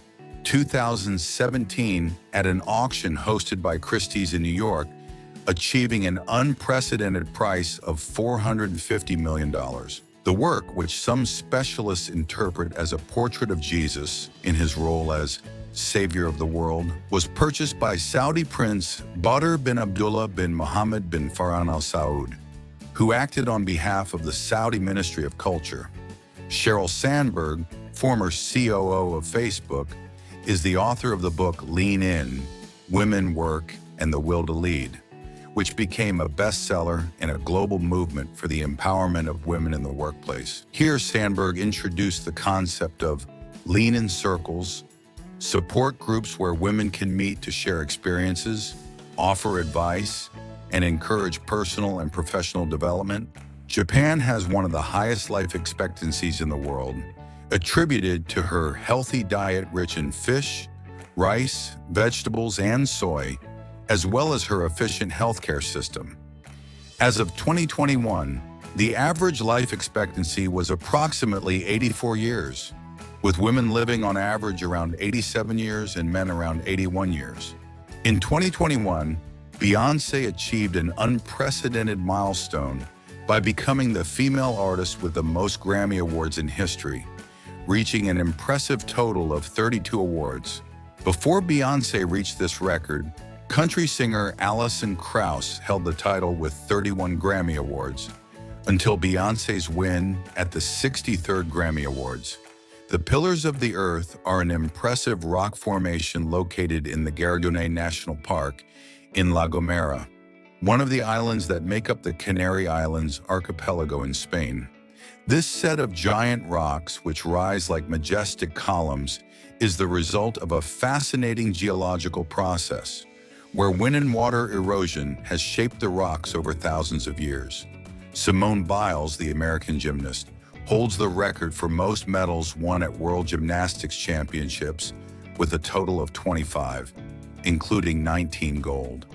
2017 at an auction hosted by Christie's in New York, achieving an unprecedented price of $450 million. The work, which some specialists interpret as a portrait of Jesus in his role as Savior of the world, was purchased by Saudi Prince Badr bin Abdullah bin Mohammed bin Farhan Al Saud, who acted on behalf of the Saudi Ministry of Culture. Sheryl Sandberg, former COO of Facebook, is the author of the book Lean In, Women, Work, and the Will to Lead, which became a bestseller and a global movement for the empowerment of women in the workplace. Here, Sandberg introduced the concept of lean in circles, support groups where women can meet to share experiences, offer advice, and encourage personal and professional development. Japan has one of the highest life expectancies in the world, attributed to her healthy diet rich in fish, rice, vegetables, and soy, as well as her efficient healthcare system. As of 2021, the average life expectancy was approximately 84 years, with women living on average around 87 years and men around 81 years. In 2021, Beyoncé achieved an unprecedented milestone by becoming the female artist with the most Grammy Awards in history, reaching an impressive total of 32 awards. Before Beyoncé reached this record, country singer Alison Krauss held the title with 31 Grammy Awards, until Beyoncé's win at the 63rd Grammy Awards. The Pillars of the Earth are an impressive rock formation located in the Gardone National Park in La Gomera, one of the islands that make up the Canary Islands archipelago in Spain. This set of giant rocks, which rise like majestic columns, is the result of a fascinating geological process, where wind and water erosion has shaped the rocks over thousands of years. Simone Biles, the American gymnast, holds the record for most medals won at World Gymnastics Championships with a total of 25, including 19 gold.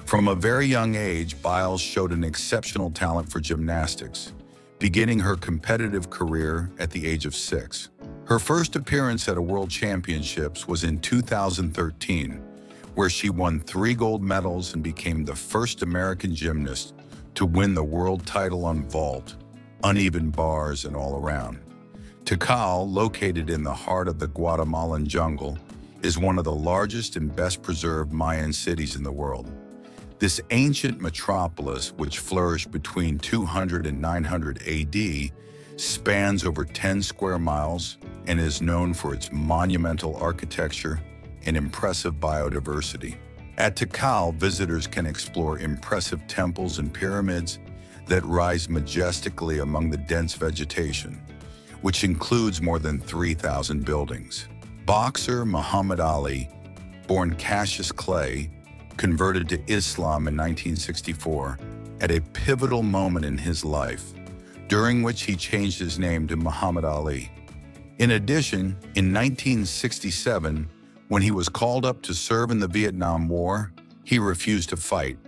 From a very young age, Biles showed an exceptional talent for gymnastics, beginning her competitive career at the age of 6. Her first appearance at a World Championships was in 2013, where she won 3 gold medals and became the first American gymnast to win the world title on vault, uneven bars, and all around. Tikal, located in the heart of the Guatemalan jungle, is one of the largest and best-preserved Mayan cities in the world. This ancient metropolis, which flourished between 200 and 900 AD, spans over 10 square miles and is known for its monumental architecture and impressive biodiversity. At Tikal, visitors can explore impressive temples and pyramids that rise majestically among the dense vegetation, which includes more than 3,000 buildings. Boxer Muhammad Ali, born Cassius Clay, converted to Islam in 1964 at a pivotal moment in his life, during which he changed his name to Muhammad Ali. In addition, in 1967, when he was called up to serve in the Vietnam War, he refused to fight,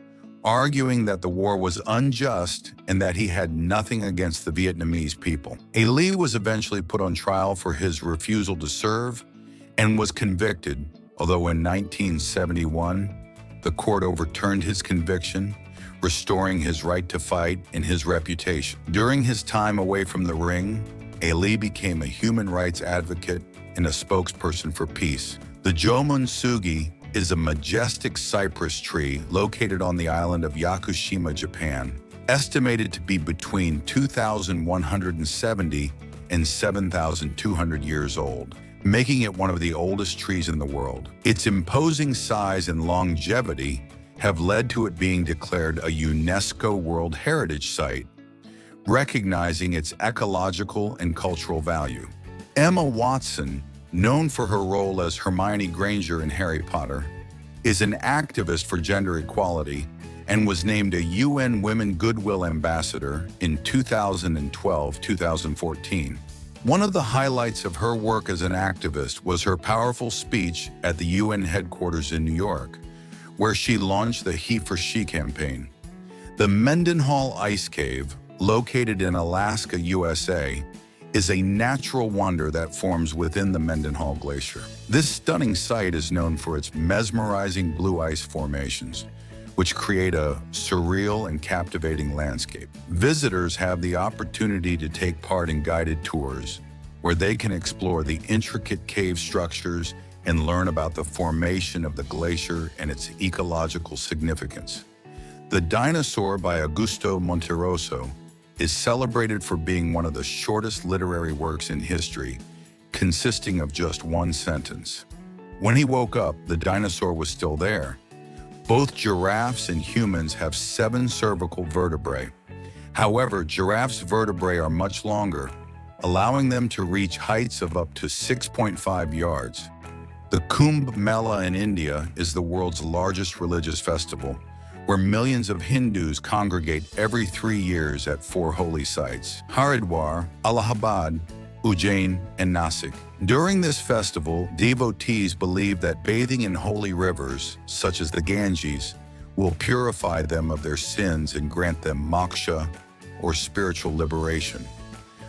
arguing that the war was unjust and that he had nothing against the Vietnamese people. Ali was eventually put on trial for his refusal to serve and was convicted, although in 1971, the court overturned his conviction, restoring his right to fight and his reputation. During his time away from the ring, Ali became a human rights advocate and a spokesperson for peace. The Jomon Sugi is a majestic cypress tree located on the island of Yakushima, Japan, estimated to be between 2,170 and 7,200 years old, making it one of the oldest trees in the world. Its imposing size and longevity have led to it being declared a UNESCO World Heritage Site, recognizing its ecological and cultural value. Emma Watson, known for her role as Hermione Granger in Harry Potter, is an activist for gender equality and was named a UN Women Goodwill Ambassador in 2012-2014. One of the highlights of her work as an activist was her powerful speech at the UN headquarters in New York, where she launched the He for She campaign. The Mendenhall Ice Cave, located in Alaska, USA, is a natural wonder that forms within the Mendenhall Glacier. This stunning site is known for its mesmerizing blue ice formations, which create a surreal and captivating landscape. Visitors have the opportunity to take part in guided tours, where they can explore the intricate cave structures and learn about the formation of the glacier and its ecological significance. The Dinosaur by Augusto Monterroso is celebrated for being one of the shortest literary works in history, consisting of just one sentence. When he woke up, the dinosaur was still there. Both giraffes and humans have 7 cervical vertebrae. However, giraffes' vertebrae are much longer, allowing them to reach heights of up to 6.5 yards. The Kumbh Mela in India is the world's largest religious festival, where millions of Hindus congregate every 3 years at 4 holy sites: Haridwar, Allahabad, Ujjain, and Nasik. During this festival, devotees believe that bathing in holy rivers, such as the Ganges, will purify them of their sins and grant them moksha, or spiritual liberation.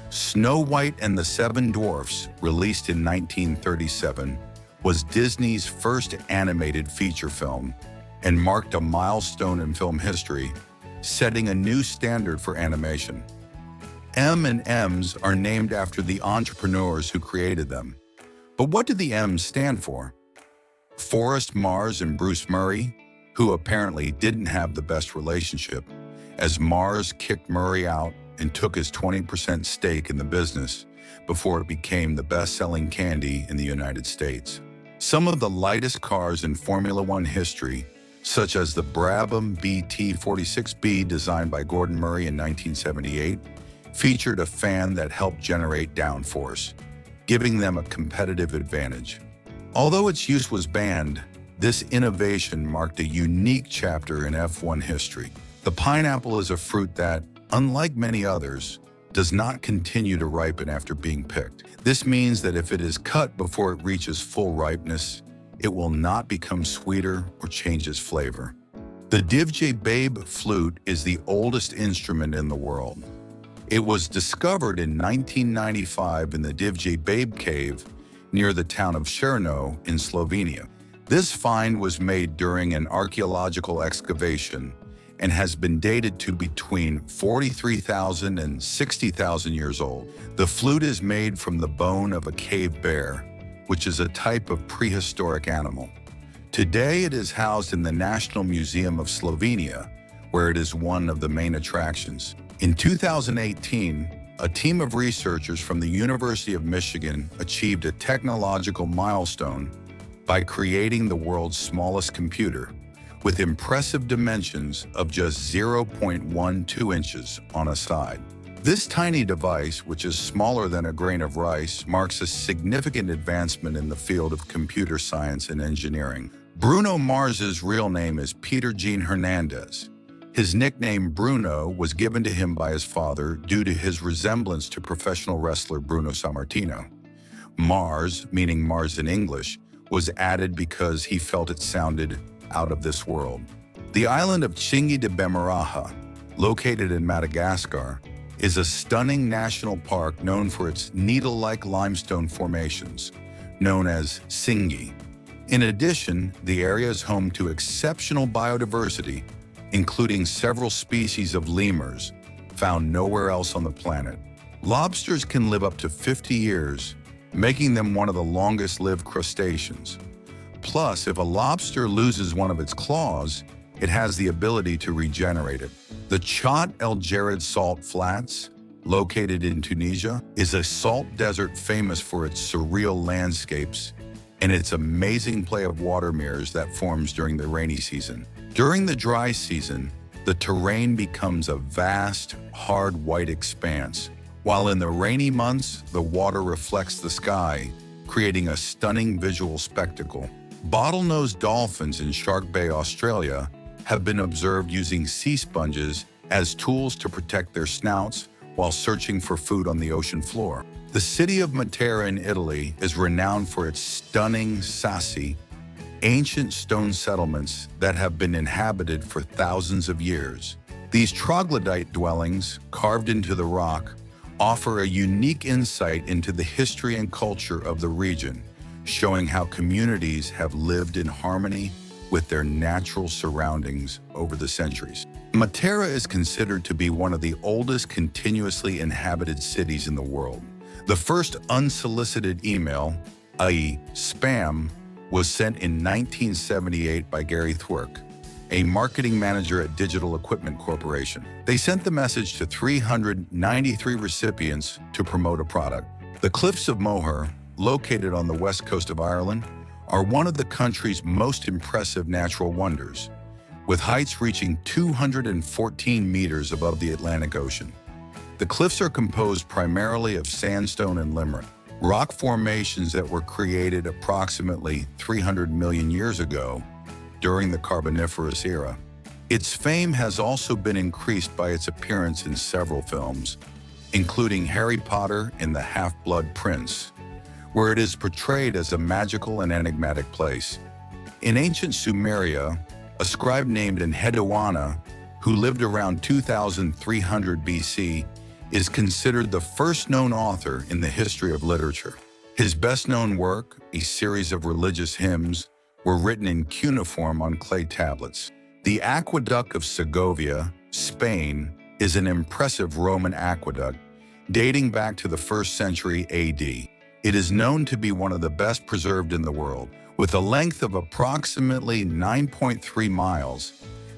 Snow White and the Seven Dwarfs, released in 1937, was Disney's first animated feature film and marked a milestone in film history, setting a new standard for animation. M&Ms are named after the entrepreneurs who created them. But what do the M's stand for? Forrest Mars and Bruce Murray, who apparently didn't have the best relationship, as Mars kicked Murray out and took his 20% stake in the business before it became the best-selling candy in the United States. Some of the lightest cars in Formula One history, such as the Brabham BT46B designed by Gordon Murray in 1978, featured a fan that helped generate downforce, giving them a competitive advantage. Although its use was banned, this innovation marked a unique chapter in F1 history. The pineapple is a fruit that, unlike many others, does not continue to ripen after being picked. This means that if it is cut before it reaches full ripeness, it will not become sweeter or change its flavor. The Divje Babe flute is the oldest instrument in the world. It was discovered in 1995 in the Divje Babe cave near the town of Cherno in Slovenia. This find was made during an archaeological excavation and has been dated to between 43,000 and 60,000 years old. The flute is made from the bone of a cave bear, which is a type of prehistoric animal. Today it is housed in the National Museum of Slovenia, where it is one of the main attractions. In 2018, a team of researchers from the University of Michigan achieved a technological milestone by creating the world's smallest computer, with impressive dimensions of just 0.12 inches on a side. This tiny device, which is smaller than a grain of rice, marks a significant advancement in the field of computer science and engineering. Bruno Mars's real name is Peter Jean Hernandez. His nickname Bruno was given to him by his father due to his resemblance to professional wrestler Bruno Sammartino. Mars, meaning Mars in English, was added because he felt it sounded out of this world. The island of Chingy de Bemaraha, located in Madagascar, is a stunning national park known for its needle-like limestone formations, known as Singi. In addition, the area is home to exceptional biodiversity, including several species of lemurs found nowhere else on the planet. Lobsters can live up to 50 years, making them one of the longest-lived crustaceans. Plus, if a lobster loses one of its claws, it has the ability to regenerate it. The Chott El Djerid Salt Flats, located in Tunisia, is a salt desert famous for its surreal landscapes and its amazing play of water mirrors that forms during the rainy season. During the dry season, the terrain becomes a vast, hard white expanse, while in the rainy months, the water reflects the sky, creating a stunning visual spectacle. Bottlenose dolphins in Shark Bay, Australia, have been observed using sea sponges as tools to protect their snouts while searching for food on the ocean floor. The city of Matera in Italy is renowned for its stunning sassi, ancient stone settlements that have been inhabited for thousands of years. These troglodyte dwellings, carved into the rock, offer a unique insight into the history and culture of the region, showing how communities have lived in harmony with their natural surroundings over the centuries. Matera is considered to be one of the oldest continuously inhabited cities in the world. The first unsolicited email, i.e. spam, was sent in 1978 by Gary Thwerk, a marketing manager at Digital Equipment Corporation. They sent the message to 393 recipients to promote a product. The Cliffs of Moher, located on the west coast of Ireland, are one of the country's most impressive natural wonders, with heights reaching 214 meters above the Atlantic Ocean. The cliffs are composed primarily of sandstone and limerick, rock formations that were created approximately 300 million years ago during the Carboniferous era. Its fame has also been increased by its appearance in several films, including Harry Potter and the Half-Blood Prince, where it is portrayed as a magical and enigmatic place. In ancient Sumeria, a scribe named Enheduanna, who lived around 2300 BC, is considered the first known author in the history of literature. His best-known work, a series of religious hymns, were written in cuneiform on clay tablets. The Aqueduct of Segovia, Spain, is an impressive Roman aqueduct dating back to the 1st century AD. It is known to be one of the best preserved in the world. With a length of approximately 9.3 miles,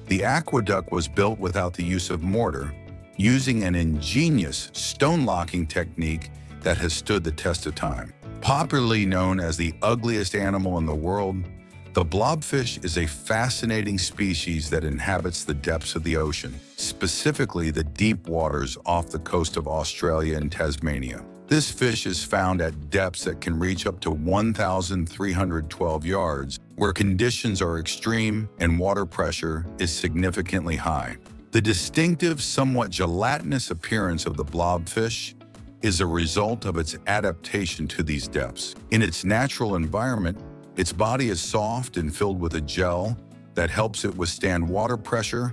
the aqueduct was built without the use of mortar, using an ingenious stone locking technique that has stood the test of time. Popularly known as the ugliest animal in the world, the blobfish is a fascinating species that inhabits the depths of the ocean, specifically the deep waters off the coast of Australia and Tasmania. This fish is found at depths that can reach up to 1,312 yards, where conditions are extreme and water pressure is significantly high. The distinctive, somewhat gelatinous appearance of the blobfish is a result of its adaptation to these depths. In its natural environment, its body is soft and filled with a gel that helps it withstand water pressure,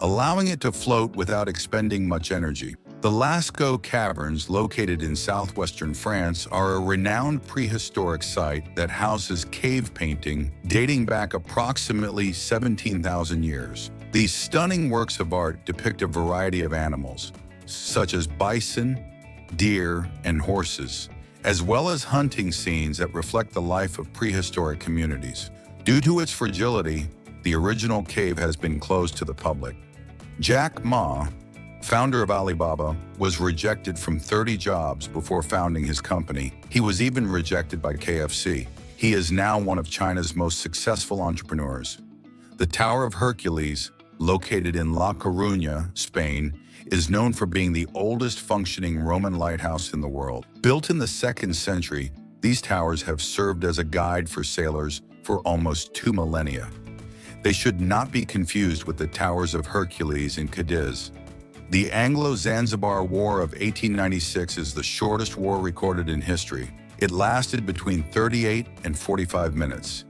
allowing it to float without expending much energy. The Lascaux Caverns, located in southwestern France, are a renowned prehistoric site that houses cave painting dating back approximately 17,000 years. These stunning works of art depict a variety of animals, such as bison, deer, and horses, as well as hunting scenes that reflect the life of prehistoric communities. Due to its fragility, the original cave has been closed to the public. Jack Ma, founder of Alibaba, was rejected from 30 jobs before founding his company. He was even rejected by KFC. He is now one of China's most successful entrepreneurs. The Tower of Hercules, located in La Coruña, Spain, is known for being the oldest functioning Roman lighthouse in the world. Built in the 2nd century, these towers have served as a guide for sailors for almost 2 millennia. They should not be confused with the Towers of Hercules in Cadiz. The Anglo-Zanzibar War of 1896 is the shortest war recorded in history. It lasted between 38 and 45 minutes,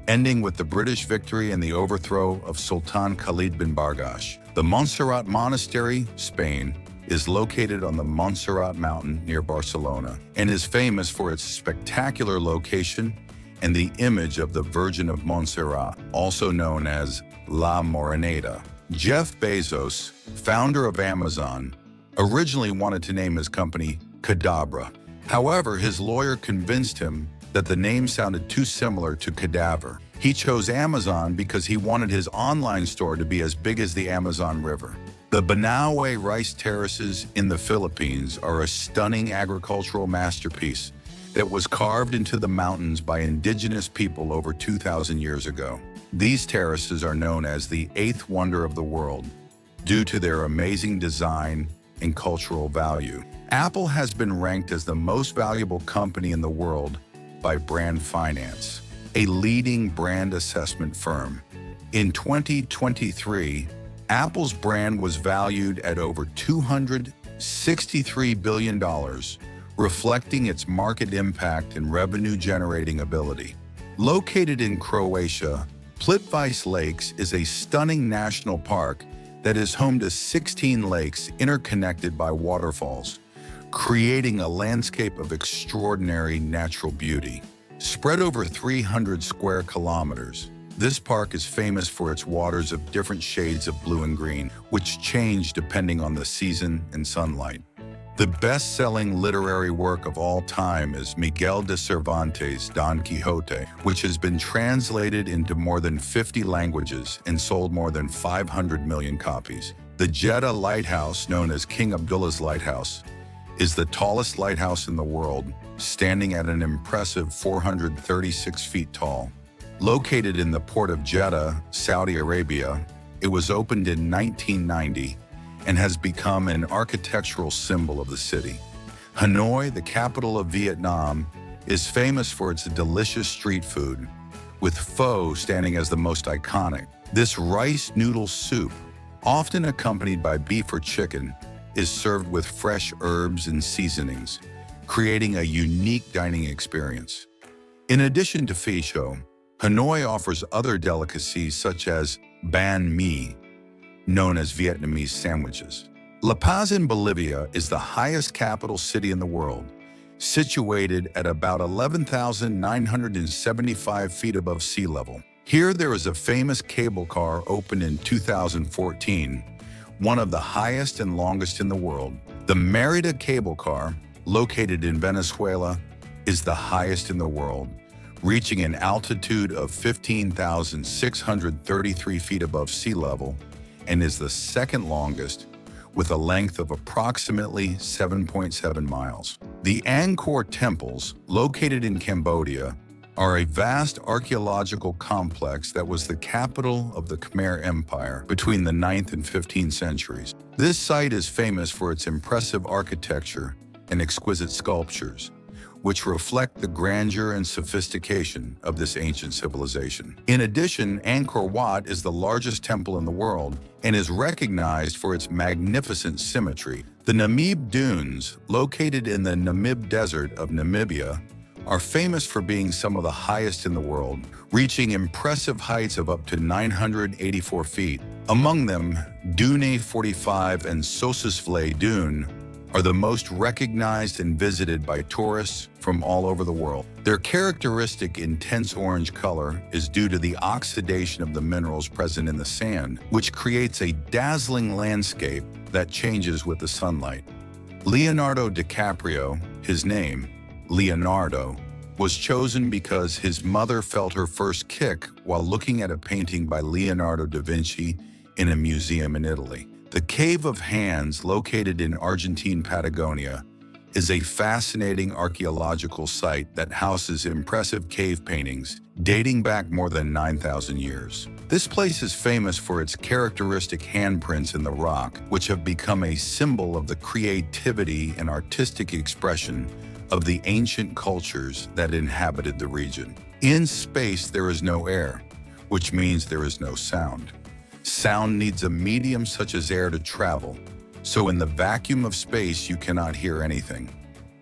ending with the British victory and the overthrow of Sultan Khalid bin Bargash. The Montserrat Monastery, Spain, is located on the Montserrat Mountain near Barcelona and is famous for its spectacular location and the image of the Virgin of Montserrat, also known as La Moreneta. Jeff Bezos, founder of Amazon, originally wanted to name his company Cadabra. However, his lawyer convinced him that the name sounded too similar to cadaver. He chose Amazon because he wanted his online store to be as big as the Amazon River. The Banaue rice terraces in the Philippines are a stunning agricultural masterpiece that was carved into the mountains by indigenous people over 2,000 years ago. These terraces are known as the 8th wonder of the world due to their amazing design and cultural value. Apple has been ranked as the most valuable company in the world by Brand Finance, a leading brand assessment firm. In 2023, Apple's brand was valued at over $263 billion, reflecting its market impact and revenue-generating ability. Located in Croatia, Plitvice Lakes is a stunning national park that is home to 16 lakes interconnected by waterfalls, creating a landscape of extraordinary natural beauty. Spread over 300 square kilometers, this park is famous for its waters of different shades of blue and green, which change depending on the season and sunlight. The best-selling literary work of all time is Miguel de Cervantes' Don Quixote, which has been translated into more than 50 languages and sold more than 500 million copies. The Jeddah Lighthouse, known as King Abdullah's Lighthouse, is the tallest lighthouse in the world, standing at an impressive 436 feet tall. Located in the port of Jeddah, Saudi Arabia, it was opened in 1990 and has become an architectural symbol of the city. Hanoi, the capital of Vietnam, is famous for its delicious street food, with pho standing as the most iconic. This rice noodle soup, often accompanied by beef or chicken, is served with fresh herbs and seasonings, creating a unique dining experience. In addition to pho pho, Hanoi offers other delicacies such as banh mi, known as Vietnamese sandwiches. La Paz in Bolivia is the highest capital city in the world, situated at about 11,975 feet above sea level. Here there is a famous cable car opened in 2014, one of the highest and longest in the world. The Merida cable car, located in Venezuela, is the highest in the world, reaching an altitude of 15,633 feet above sea level, and is the second longest, with a length of approximately 7.7 miles. The Angkor temples, located in Cambodia, are a vast archaeological complex that was the capital of the Khmer Empire between the 9th and 15th centuries. This site is famous for its impressive architecture and exquisite sculptures, which reflect the grandeur and sophistication of this ancient civilization. In addition, Angkor Wat is the largest temple in the world and is recognized for its magnificent symmetry. The Namib Dunes, located in the Namib Desert of Namibia, are famous for being some of the highest in the world, reaching impressive heights of up to 984 feet. Among them, Dune 45 and Sossusvlei Dune are the most recognized and visited by tourists from all over the world. Their characteristic intense orange color is due to the oxidation of the minerals present in the sand, which creates a dazzling landscape that changes with the sunlight. Leonardo DiCaprio, his name, Leonardo, was chosen because his mother felt her first kick while looking at a painting by Leonardo da Vinci in a museum in Italy. The Cave of Hands, located in Argentine Patagonia, is a fascinating archaeological site that houses impressive cave paintings dating back more than 9,000 years. This place is famous for its characteristic handprints in the rock, which have become a symbol of the creativity and artistic expression of the ancient cultures that inhabited the region. In space, there is no air, which means there is no sound. Sound needs a medium such as air to travel, so in the vacuum of space you cannot hear anything.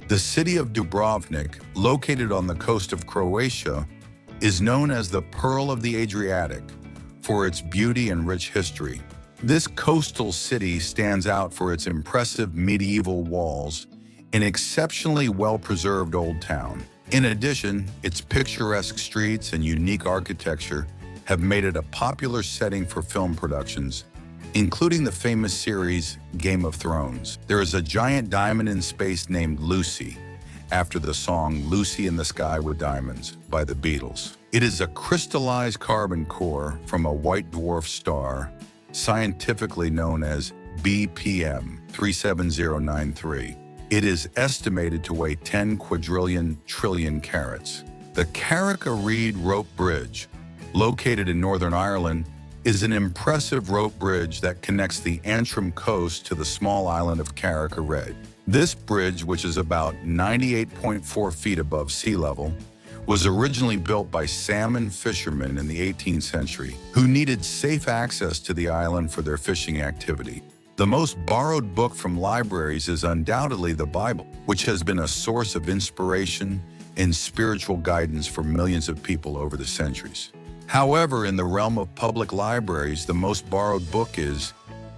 The city of Dubrovnik, located on the coast of Croatia, is known as the Pearl of the Adriatic for its beauty and rich history. This coastal city stands out for its impressive medieval walls and exceptionally well-preserved old town. In addition, its picturesque streets and unique architecture have made it a popular setting for film productions, including the famous series Game of Thrones. There is a giant diamond in space named Lucy, after the song Lucy in the Sky with Diamonds by the Beatles. It is a crystallized carbon core from a white dwarf star, scientifically known as BPM 37093. It is estimated to weigh 10 quadrillion trillion carats. The Carrick Reed Rope Bridge, located in Northern Ireland, is an impressive rope bridge that connects the Antrim coast to the small island of Carrick Reed. This bridge, which is about 98.4 feet above sea level, was originally built by salmon fishermen in the 18th century who needed safe access to the island for their fishing activity. The most borrowed book from libraries is undoubtedly the Bible, which has been a source of inspiration and spiritual guidance for millions of people over the centuries. However, in the realm of public libraries, the most borrowed book is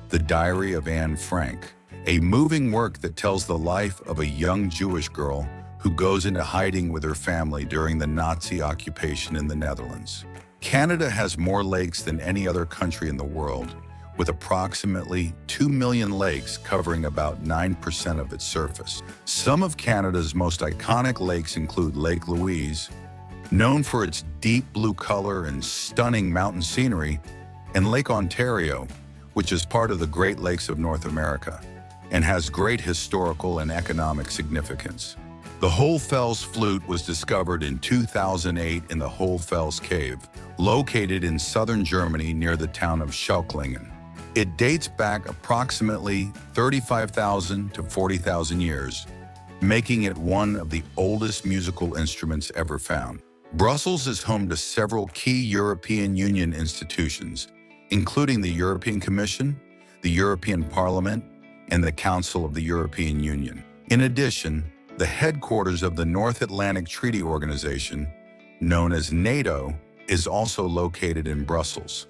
The Diary of Anne Frank, a moving work that tells the life of a young Jewish girl who goes into hiding with her family during the Nazi occupation in the Netherlands. Canada has more lakes than any other country in the world, with approximately 2 million lakes covering about 9% of its surface. Some of Canada's most iconic lakes include Lake Louise, known for its deep blue color and stunning mountain scenery, and Lake Ontario, which is part of the Great Lakes of North America and has great historical and economic significance. The Hohlfels flute was discovered in 2008 in the Hohlfels Cave, located in southern Germany near the town of Schauklingen. It dates back approximately 35,000 to 40,000 years, making it one of the oldest musical instruments ever found. Brussels is home to several key European Union institutions, including the European Commission, the European Parliament, and the Council of the European Union. In addition, the headquarters of the North Atlantic Treaty Organization, known as NATO, is also located in Brussels.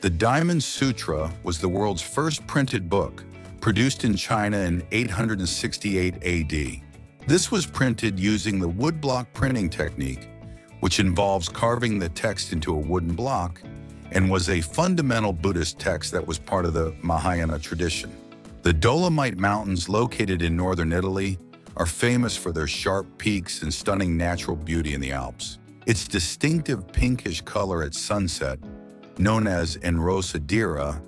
The Diamond Sutra was the world's first printed book, produced in China in 868 AD. This was printed using the woodblock printing technique, which involves carving the text into a wooden block and was a fundamental Buddhist text that was part of the Mahayana tradition. The Dolomite Mountains, located in northern Italy, are famous for their sharp peaks and stunning natural beauty in the Alps. Its distinctive pinkish color at sunset, known as enrosadera,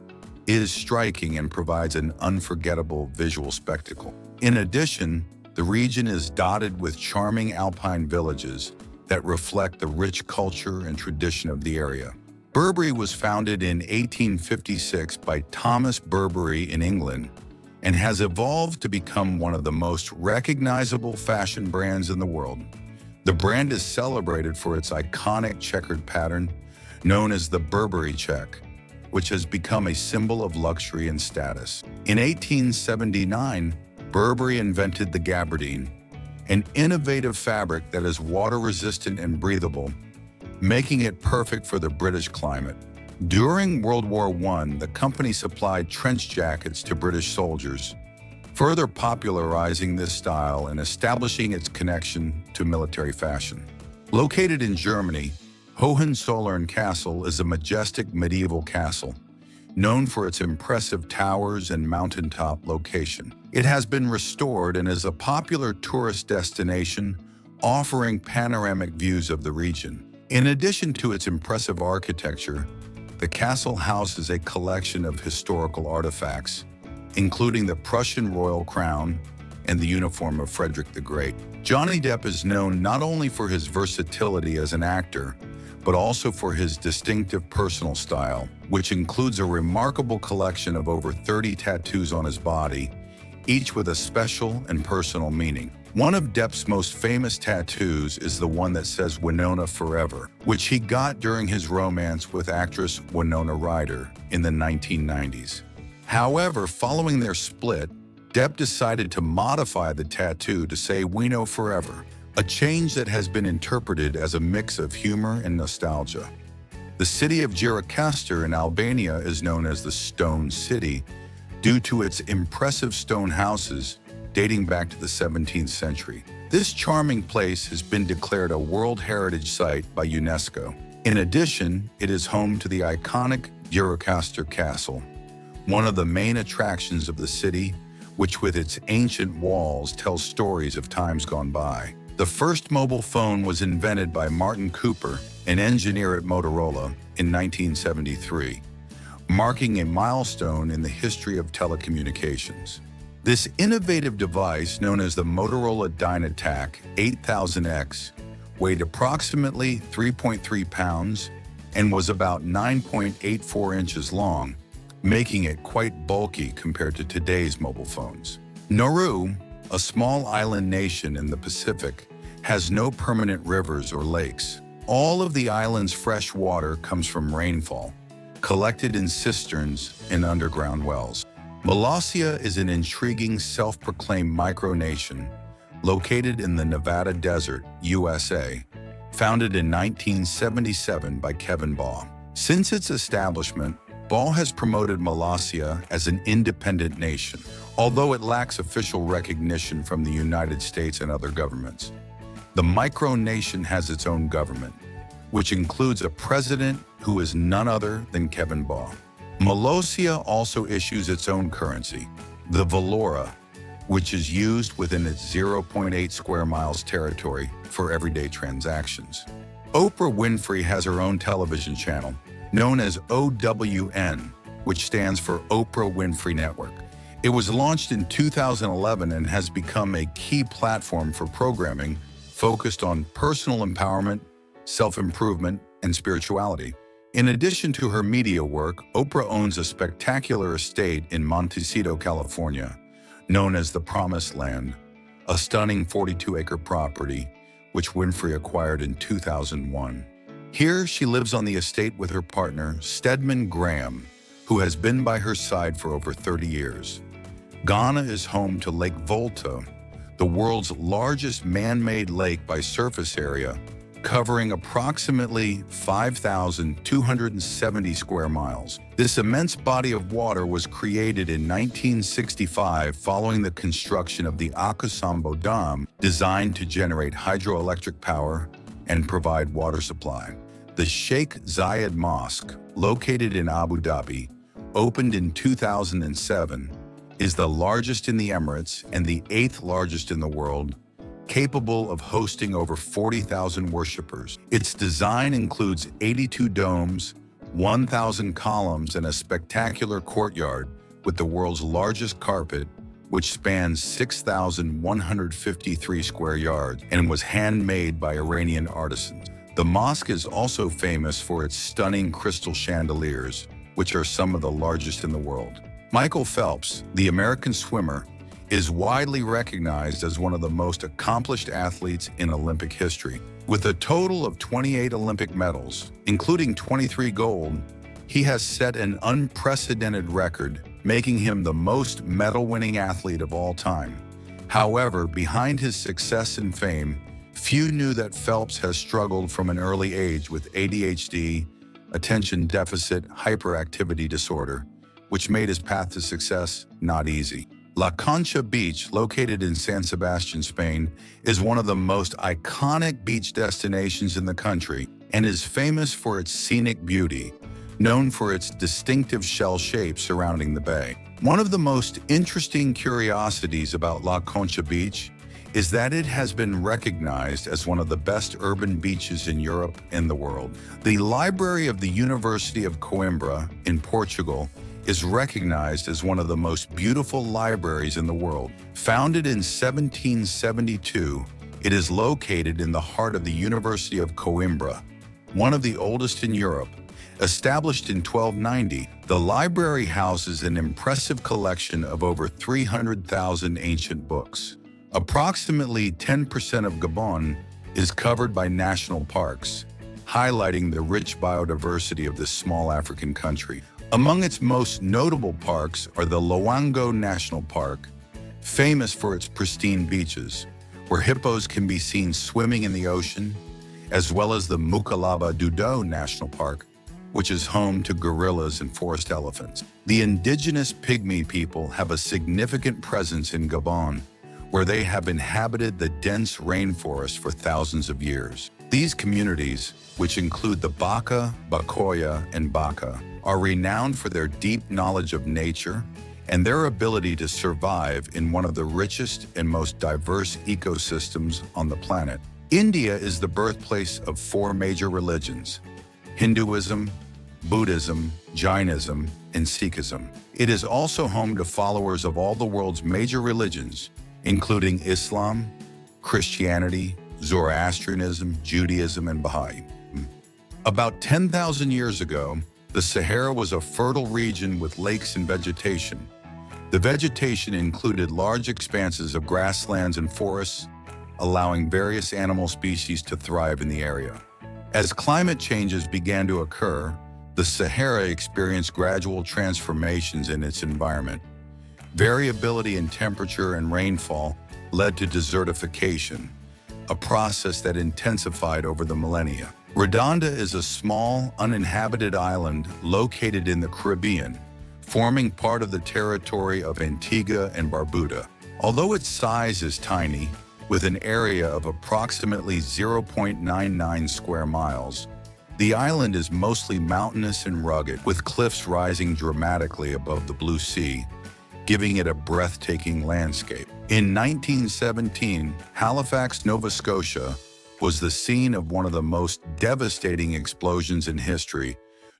is striking and provides an unforgettable visual spectacle. In addition, the region is dotted with charming alpine villages that reflect the rich culture and tradition of the area. Burberry was founded in 1856 by Thomas Burberry in England and has evolved to become one of the most recognizable fashion brands in the world. The brand is celebrated for its iconic checkered pattern, known as the Burberry check, which has become a symbol of luxury and status. In 1879, Burberry invented the gabardine, an innovative fabric that is water-resistant and breathable, making it perfect for the British climate. During World War I, the company supplied trench jackets to British soldiers, further popularizing this style and establishing its connection to military fashion. Located in Germany, Hohenzollern Castle is a majestic medieval castle, known for its impressive towers and mountaintop location. It has been restored and is a popular tourist destination, offering panoramic views of the region. In addition to its impressive architecture, the castle houses a collection of historical artifacts, including the Prussian royal crown and the uniform of Frederick the Great. Johnny Depp is known not only for his versatility as an actor, but also for his distinctive personal style, which includes a remarkable collection of over 30 tattoos on his body, each with a special and personal meaning. One of Depp's most famous tattoos is the one that says Winona Forever, which he got during his romance with actress Winona Ryder in the 1990s. However, following their split, Depp decided to modify the tattoo to say "We know forever," a change that has been interpreted as a mix of humor and nostalgia. The city of Gjirokastër in Albania is known as the Stone City due to its impressive stone houses dating back to the 17th century. This charming place has been declared a World Heritage Site by UNESCO. In addition, it is home to the iconic Gjirokastër Castle, one of the main attractions of the city, which with its ancient walls tells stories of times gone by. The first mobile phone was invented by Martin Cooper, an engineer at Motorola, in 1973, marking a milestone in the history of telecommunications. This innovative device, known as the Motorola Dynatac 8000X, weighed approximately 3.3 pounds and was about 9.84 inches long, making it quite bulky compared to today's mobile phones. Nauru, a small island nation in the Pacific, has no permanent rivers or lakes. All of the island's fresh water comes from rainfall, collected in cisterns and underground wells. Molossia is an intriguing self-proclaimed micronation located in the Nevada Desert, USA, founded in 1977 by Kevin Baugh. Since its establishment, Baugh has promoted Molossia as an independent nation, although it lacks official recognition from the United States and other governments. The micronation has its own government, which includes a president who is none other than Kevin Baugh. Molossia also issues its own currency, the Valora, which is used within its 0.8 square miles territory for everyday transactions. Oprah Winfrey has her own television channel, known as OWN, which stands for Oprah Winfrey Network. It was launched in 2011 and has become a key platform for programming focused on personal empowerment, self-improvement, and spirituality. In addition to her media work, Oprah owns a spectacular estate in Montecito, California, known as the Promised Land, a stunning 42-acre property which Winfrey acquired in 2001. Here, she lives on the estate with her partner, Stedman Graham, who has been by her side for over 30 years. Ghana is home to Lake Volta, the world's largest man-made lake by surface area, covering approximately 5,270 square miles. This immense body of water was created in 1965 following the construction of the Akosombo Dam, designed to generate hydroelectric power and provide water supply. The Sheikh Zayed Mosque, located in Abu Dhabi, opened in 2007, is the largest in the Emirates and the 8th largest in the world, capable of hosting over 40,000 worshippers. Its design includes 82 domes, 1,000 columns, and a spectacular courtyard with the world's largest carpet, which spans 6,153 square yards and was handmade by Iranian artisans. The mosque is also famous for its stunning crystal chandeliers, which are some of the largest in the world. Michael Phelps, the American swimmer, is widely recognized as one of the most accomplished athletes in Olympic history. With a total of 28 Olympic medals, including 23 gold, he has set an unprecedented record, making him the most medal-winning athlete of all time. However, behind his success and fame, few knew that Phelps has struggled from an early age with ADHD, attention deficit hyperactivity disorder, which made his path to success not easy. La Concha Beach, located in San Sebastian, Spain, is one of the most iconic beach destinations in the country and is famous for its scenic beauty, known for its distinctive shell shape surrounding the bay. One of the most interesting curiosities about La Concha Beach is that it has been recognized as one of the best urban beaches in Europe and the world. The library of the University of Coimbra in Portugal is recognized as one of the most beautiful libraries in the world. Founded in 1772, it is located in the heart of the University of Coimbra, one of the oldest in Europe. Established in 1290, the library houses an impressive collection of over 300,000 ancient books. Approximately 10% of Gabon is covered by national parks, highlighting the rich biodiversity of this small African country. Among its most notable parks are the Loango National Park, famous for its pristine beaches, where hippos can be seen swimming in the ocean, as well as the Mukalaba Dudo National Park, which is home to gorillas and forest elephants. The indigenous Pygmy people have a significant presence in Gabon, where they have inhabited the dense rainforest for thousands of years. These communities, which include the Baka, Bakoya, and Baka, are renowned for their deep knowledge of nature and their ability to survive in one of the richest and most diverse ecosystems on the planet. India is the birthplace of 4 major religions: Hinduism, Buddhism, Jainism, and Sikhism. It is also home to followers of all the world's major religions, including Islam, Christianity, Zoroastrianism, Judaism, and Baha'i. About 10,000 years ago, the Sahara was a fertile region with lakes and vegetation. The vegetation included large expanses of grasslands and forests, allowing various animal species to thrive in the area. As climate changes began to occur, the Sahara experienced gradual transformations in its environment. Variability in temperature and rainfall led to desertification, a process that intensified over the millennia. Redonda is a small, uninhabited island located in the Caribbean, forming part of the territory of Antigua and Barbuda. Although its size is tiny, with an area of approximately 0.99 square miles, the island is mostly mountainous and rugged, with cliffs rising dramatically above the blue sea, giving it a breathtaking landscape. In 1917, Halifax, Nova Scotia, was the scene of one of the most devastating explosions in history,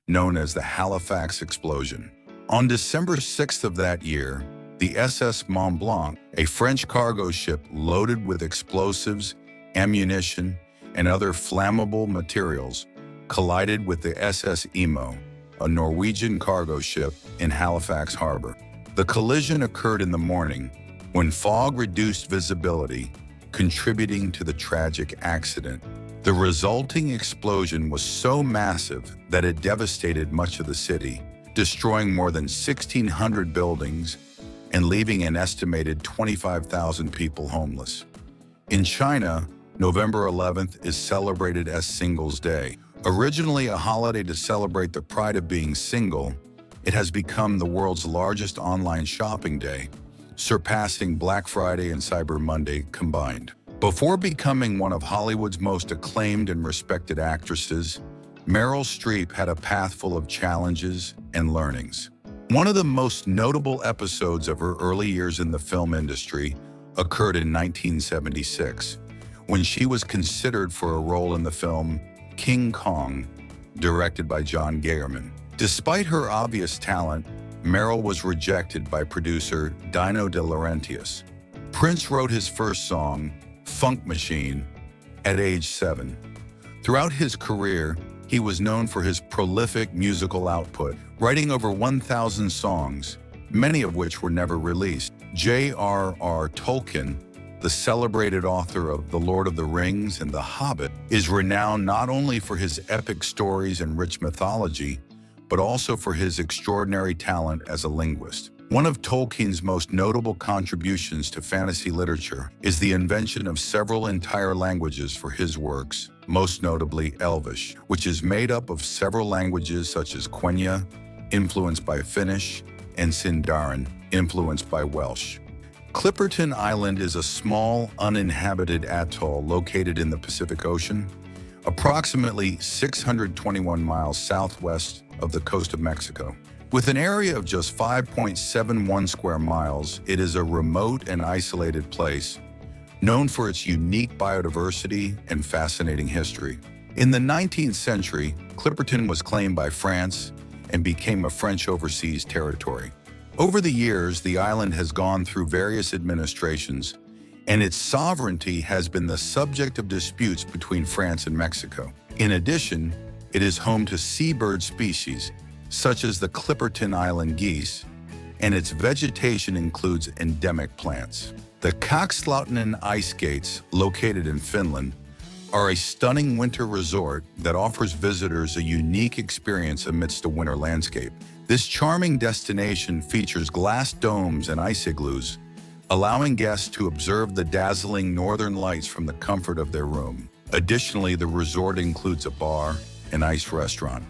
known as the Halifax Explosion. On December 6th of that year, the SS Mont Blanc, a French cargo ship loaded with explosives, ammunition, and other flammable materials, collided with the SS Imo, a Norwegian cargo ship in Halifax Harbor. The collision occurred in the morning, when fog reduced visibility, contributing to the tragic accident. The resulting explosion was so massive that it devastated much of the city, destroying more than 1,600 buildings and leaving an estimated 25,000 people homeless. In China, November 11th is celebrated as Singles' Day. Originally a holiday to celebrate the pride of being single, it has become the world's largest online shopping day, surpassing Black Friday and Cyber Monday combined. Before becoming one of Hollywood's most acclaimed and respected actresses, Meryl Streep had a path full of challenges and learnings. One of the most notable episodes of her early years in the film industry occurred in 1976, when she was considered for a role in the film King Kong, directed by John Gayerman. Despite her obvious talent, Meryl was rejected by producer Dino De Laurentiis. Prince wrote his first song, Funk Machine, at age 7. Throughout his career, he was known for his prolific musical output, writing over 1,000 songs, many of which were never released. J.R.R. Tolkien, the celebrated author of The Lord of the Rings and The Hobbit, is renowned not only for his epic stories and rich mythology, but also for his extraordinary talent as a linguist. One of Tolkien's most notable contributions to fantasy literature is the invention of several entire languages for his works, most notably Elvish, which is made up of several languages such as Quenya, influenced by Finnish, and Sindarin, influenced by Welsh. Clipperton Island is a small, uninhabited atoll located in the Pacific Ocean, approximately 621 miles southwest of the coast of Mexico. With an area of just 5.71 square miles, it is a remote and isolated place, known for its unique biodiversity and fascinating history. In the 19th century, Clipperton was claimed by France and became a French overseas territory. Over the years, the island has gone through various administrations, and its sovereignty has been the subject of disputes between France and Mexico. In addition, it is home to seabird species, such as the Clipperton Island geese, and its vegetation includes endemic plants. The Kakslautinen ice skates, located in Finland, are a stunning winter resort that offers visitors a unique experience amidst a winter landscape. This charming destination features glass domes and ice igloos, allowing guests to observe the dazzling northern lights from the comfort of their room. Additionally, the resort includes a bar and ice restaurant.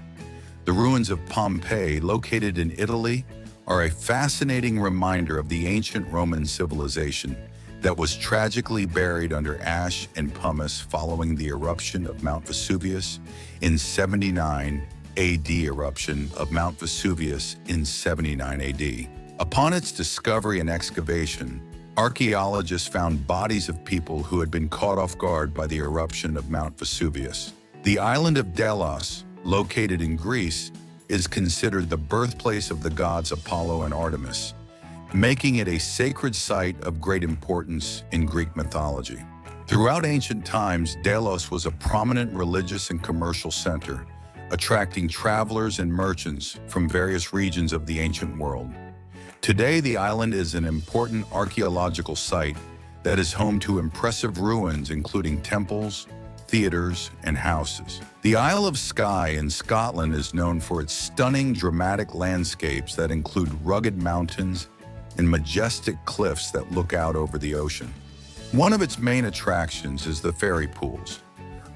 The ruins of Pompeii, located in Italy, are a fascinating reminder of the ancient Roman civilization that was tragically buried under ash and pumice following the eruption of Mount Vesuvius in 79 AD. Eruption of Mount Vesuvius in 79 AD. Upon its discovery and excavation, archaeologists found bodies of people who had been caught off guard by the eruption of Mount Vesuvius. The island of Delos, located in Greece, is considered the birthplace of the gods Apollo and Artemis, making it a sacred site of great importance in Greek mythology. Throughout ancient times, Delos was a prominent religious and commercial center, attracting travelers and merchants from various regions of the ancient world. Today, the island is an important archaeological site that is home to impressive ruins including temples, theaters, and houses. The Isle of Skye in Scotland is known for its stunning, dramatic landscapes that include rugged mountains and majestic cliffs that look out over the ocean. One of its main attractions is the fairy pools,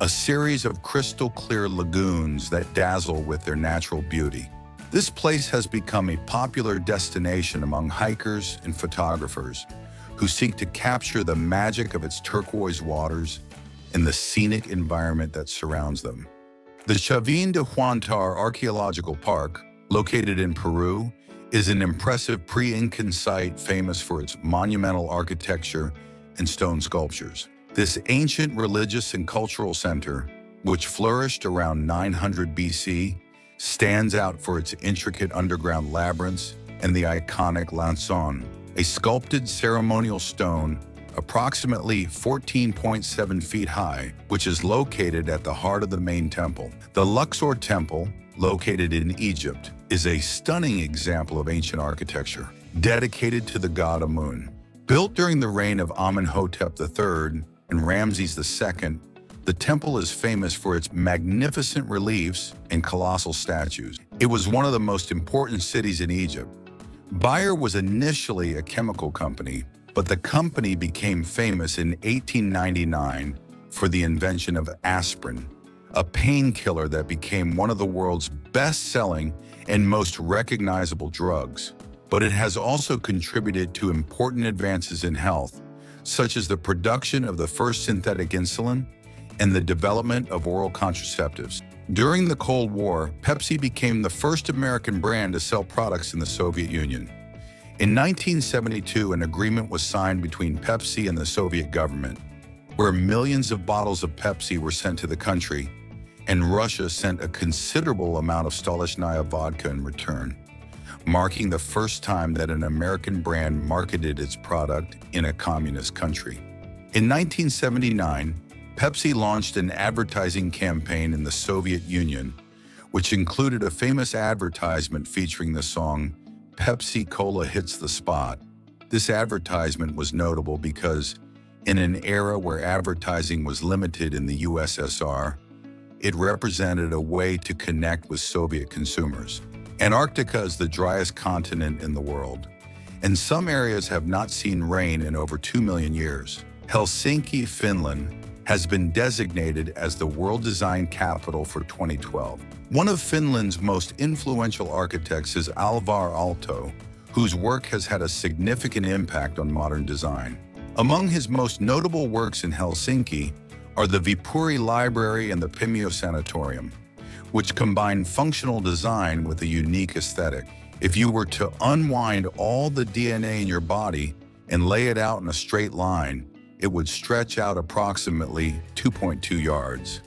a series of crystal-clear lagoons that dazzle with their natural beauty. This place has become a popular destination among hikers and photographers who seek to capture the magic of its turquoise waters and the scenic environment that surrounds them. The Chavín de Huántar Archaeological Park, located in Peru, is an impressive pre-Incan site famous for its monumental architecture and stone sculptures. This ancient religious and cultural center, which flourished around 900 BC, stands out for its intricate underground labyrinths and the iconic lanson, a sculpted ceremonial stone approximately 14.7 feet high, which is located at the heart of the main temple. The Luxor Temple, located in Egypt, is a stunning example of ancient architecture, dedicated to the god Amun. Built during the reign of Amenhotep III and Ramses II, the temple is famous for its magnificent reliefs and colossal statues. It was one of the most important cities in Egypt. Bayer was initially a chemical company, but the company became famous in 1899 for the invention of aspirin, a painkiller that became one of the world's best-selling and most recognizable drugs. But it has also contributed to important advances in health, such as the production of the first synthetic insulin and the development of oral contraceptives. During the Cold War, Pepsi became the first American brand to sell products in the Soviet Union. In 1972, an agreement was signed between Pepsi and the Soviet government, where millions of bottles of Pepsi were sent to the country, and Russia sent a considerable amount of Stolichnaya vodka in return, marking the first time that an American brand marketed its product in a communist country. In 1979, Pepsi launched an advertising campaign in the Soviet Union, which included a famous advertisement featuring the song "Pepsi Cola Hits the Spot." This advertisement was notable because, in an era where advertising was limited in the USSR, it represented a way to connect with Soviet consumers. Antarctica is the driest continent in the world, and some areas have not seen rain in over 2 million years. Helsinki, Finland, has been designated as the World Design Capital for 2012. One of Finland's most influential architects is Alvar Aalto, whose work has had a significant impact on modern design. Among his most notable works in Helsinki are the Viipuri Library and the Pimio Sanatorium, which combine functional design with a unique aesthetic. If you were to unwind all the DNA in your body and lay it out in a straight line, it would stretch out approximately 2.2 yards.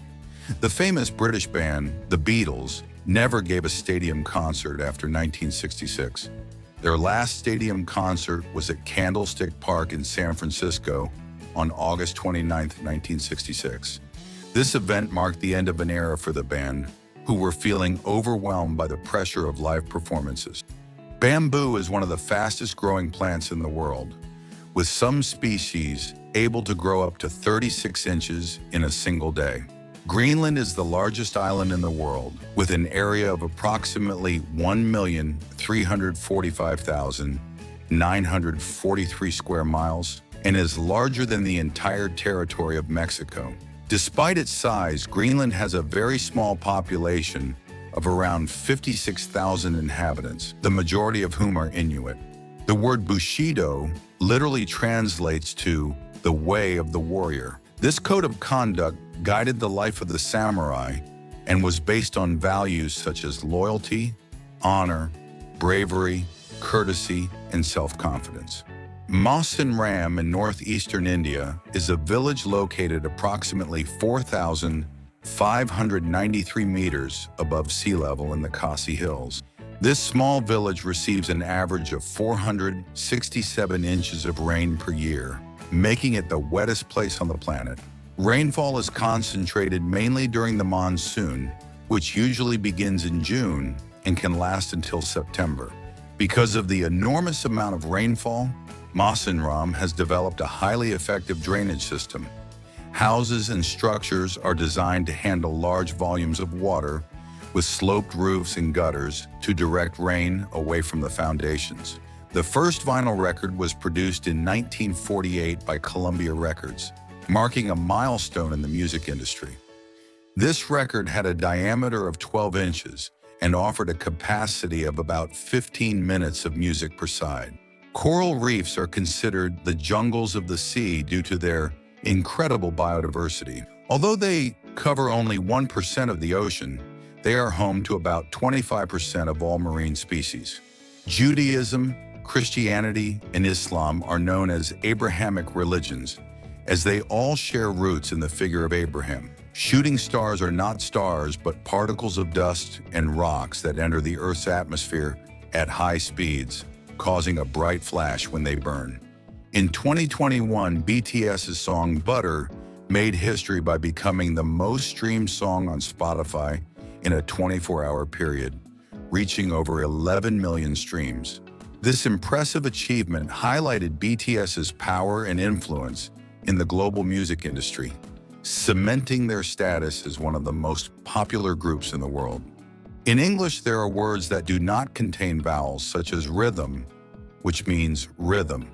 The famous British band, the Beatles, never gave a stadium concert after 1966. Their last stadium concert was at Candlestick Park in San Francisco on August 29, 1966. This event marked the end of an era for the band, who were feeling overwhelmed by the pressure of live performances. Bamboo is one of the fastest growing plants in the world, with some species able to grow up to 36 inches in a single day. Greenland is the largest island in the world, with an area of approximately 1,345,943 square miles and is larger than the entire territory of Mexico. Despite its size, Greenland has a very small population of around 56,000 inhabitants, the majority of whom are Inuit. The word Bushido literally translates to the way of the warrior. This code of conduct guided the life of the samurai and was based on values such as loyalty, honor, bravery, courtesy, and self-confidence. Mawsynram in northeastern India is a village located approximately 4,593 meters above sea level in the Khasi Hills. This small village receives an average of 467 inches of rain per year, making it the wettest place on the planet. Rainfall is concentrated mainly during the monsoon, which usually begins in June and can last until September. Because of the enormous amount of rainfall, Mawsynram has developed a highly effective drainage system. Houses and structures are designed to handle large volumes of water, with sloped roofs and gutters to direct rain away from the foundations. The first vinyl record was produced in 1948 by Columbia Records, marking a milestone in the music industry. This record had a diameter of 12 inches and offered a capacity of about 15 minutes of music per side. Coral reefs are considered the jungles of the sea due to their incredible biodiversity. Although they cover only 1% of the ocean, they are home to about 25% of all marine species. Judaism, Christianity, and Islam are known as Abrahamic religions, as they all share roots in the figure of Abraham. Shooting stars are not stars, but particles of dust and rocks that enter the Earth's atmosphere at high speeds, causing a bright flash when they burn. In 2021, BTS's song Butter made history by becoming the most streamed song on Spotify in a 24-hour period, reaching over 11 million streams. This impressive achievement highlighted BTS's power and influence in the global music industry, cementing their status as one of the most popular groups in the world. In English, there are words that do not contain vowels, such as rhythm, which means rhythm.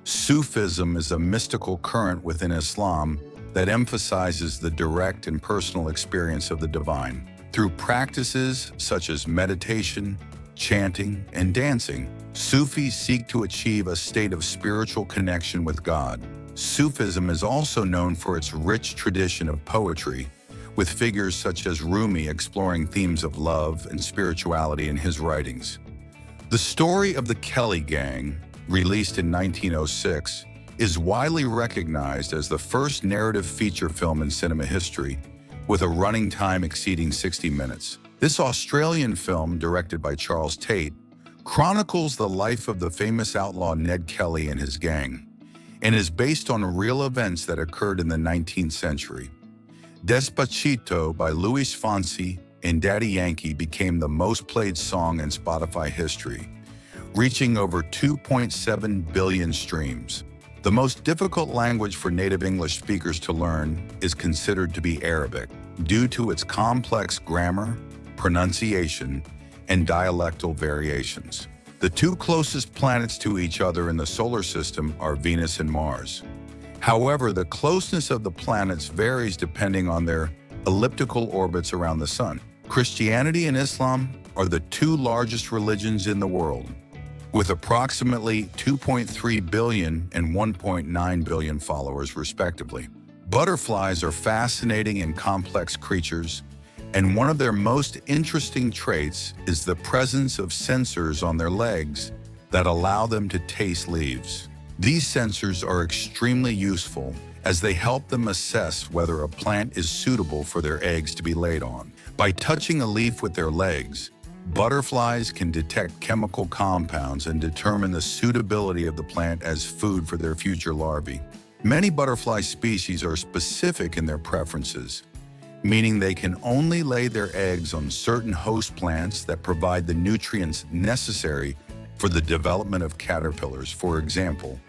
Sufism is a mystical current within Islam that emphasizes the direct and personal experience of the divine. Through practices such as meditation, chanting, and dancing, Sufis seek to achieve a state of spiritual connection with God. Sufism is also known for its rich tradition of poetry, with figures such as Rumi exploring themes of love and spirituality in his writings. The story of the Kelly Gang, released in 1906, is widely recognized as the first narrative feature film in cinema history, with a running time exceeding 60 minutes. This Australian film, directed by Charles Tate, chronicles the life of the famous outlaw Ned Kelly and his gang, and is based on real events that occurred in the 19th century. Despacito by Luis Fonsi and Daddy Yankee became the most played song in Spotify history, reaching over 2.7 billion streams. The most difficult language for native English speakers to learn is considered to be Arabic, due to its complex grammar, pronunciation, and dialectal variations. The two closest planets to each other in the solar system are Venus and Mars. However, the closeness of the planets varies depending on their elliptical orbits around the Sun. Christianity and Islam are the two largest religions in the world, with approximately 2.3 billion and 1.9 billion followers respectively. Butterflies are fascinating and complex creatures, and one of their most interesting traits is the presence of sensors on their legs that allow them to taste leaves. These sensors are extremely useful as they help them assess whether a plant is suitable for their eggs to be laid on. By touching a leaf with their legs, butterflies can detect chemical compounds and determine the suitability of the plant as food for their future larvae. Many butterfly species are specific in their preferences, meaning they can only lay their eggs on certain host plants that provide the nutrients necessary for the development of caterpillars. For example,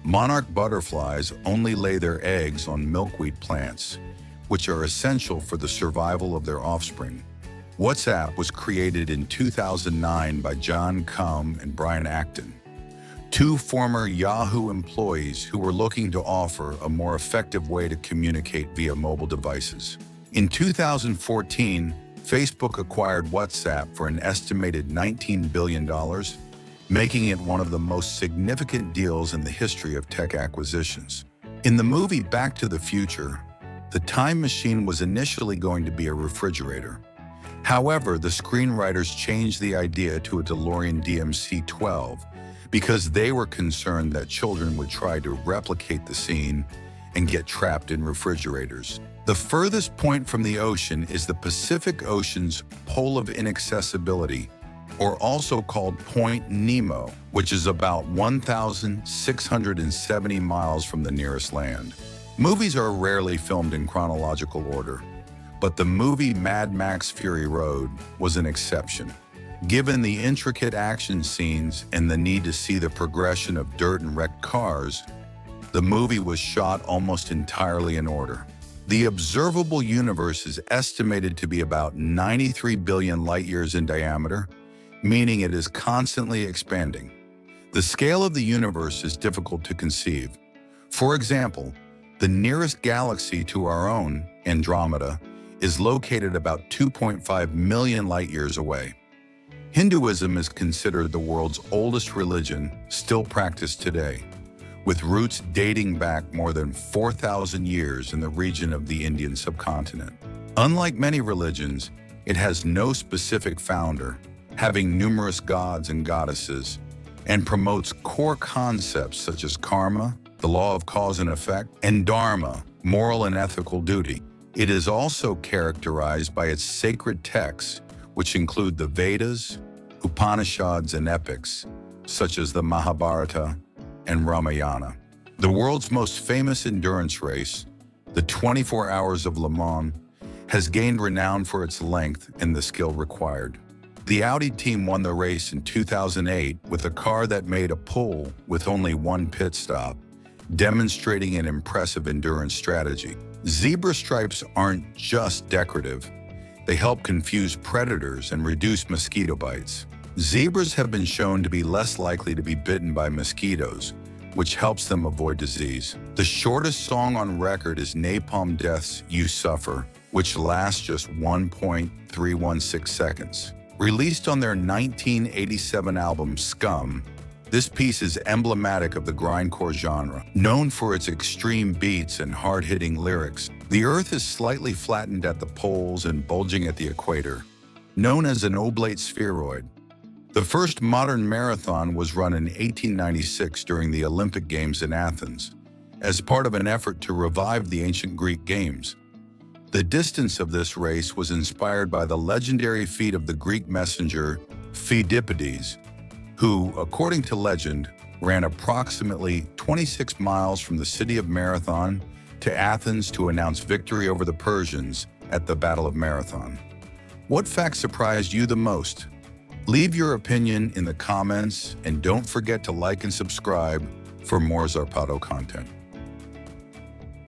monarch butterflies only lay their eggs on milkweed plants, which are essential for the survival of their offspring. WhatsApp was created in 2009 by John Cum and Brian Acton, two former Yahoo employees who were looking to offer a more effective way to communicate via mobile devices. In 2014, Facebook acquired WhatsApp for an estimated $19 billion, making it one of the most significant deals in the history of tech acquisitions. In the movie Back to the Future, the time machine was initially going to be a refrigerator. However, the screenwriters changed the idea to a DeLorean DMC-12 because they were concerned that children would try to replicate the scene and get trapped in refrigerators. The furthest point from the ocean is the Pacific Ocean's Pole of Inaccessibility, or also called Point Nemo, which is about 1,670 miles from the nearest land. Movies are rarely filmed in chronological order, but the movie Mad Max Fury Road was an exception. Given the intricate action scenes and the need to see the progression of dirt and wrecked cars, the movie was shot almost entirely in order. The observable universe is estimated to be about 93 billion light-years in diameter, meaning it is constantly expanding. The scale of the universe is difficult to conceive. For example, the nearest galaxy to our own, Andromeda, is located about 2.5 million light-years away. Hinduism is considered the world's oldest religion, still practiced today, with roots dating back more than 4,000 years in the region of the Indian subcontinent. Unlike many religions, it has no specific founder, having numerous gods and goddesses, and promotes core concepts such as karma, the law of cause and effect, and dharma, moral and ethical duty. It is also characterized by its sacred texts, which include the Vedas, Upanishads, and epics, such as the Mahabharata and Ramayana. The world's most famous endurance race, the 24 Hours of Le Mans, has gained renown for its length and the skill required. The Audi team won the race in 2008 with a car that made a pole with only one pit stop, demonstrating an impressive endurance strategy. Zebra stripes aren't just decorative. They help confuse predators and reduce mosquito bites. Zebras have been shown to be less likely to be bitten by mosquitoes, which helps them avoid disease. The shortest song on record is Napalm Death's You Suffer, which lasts just 1.316 seconds. Released on their 1987 album Scum, this piece is emblematic of the grindcore genre. Known for its extreme beats and hard-hitting lyrics, The Earth is slightly flattened at the poles and bulging at the equator, known as an oblate spheroid. The first modern marathon was run in 1896 during the Olympic Games in Athens, as part of an effort to revive the ancient Greek games. The distance of this race was inspired by the legendary feat of the Greek messenger Pheidippides, who, according to legend, ran approximately 26 miles from the city of Marathon to Athens to announce victory over the Persians at the Battle of Marathon. What fact surprised you the most? Leave your opinion in the comments and don't forget to like and subscribe for more Zarpado content.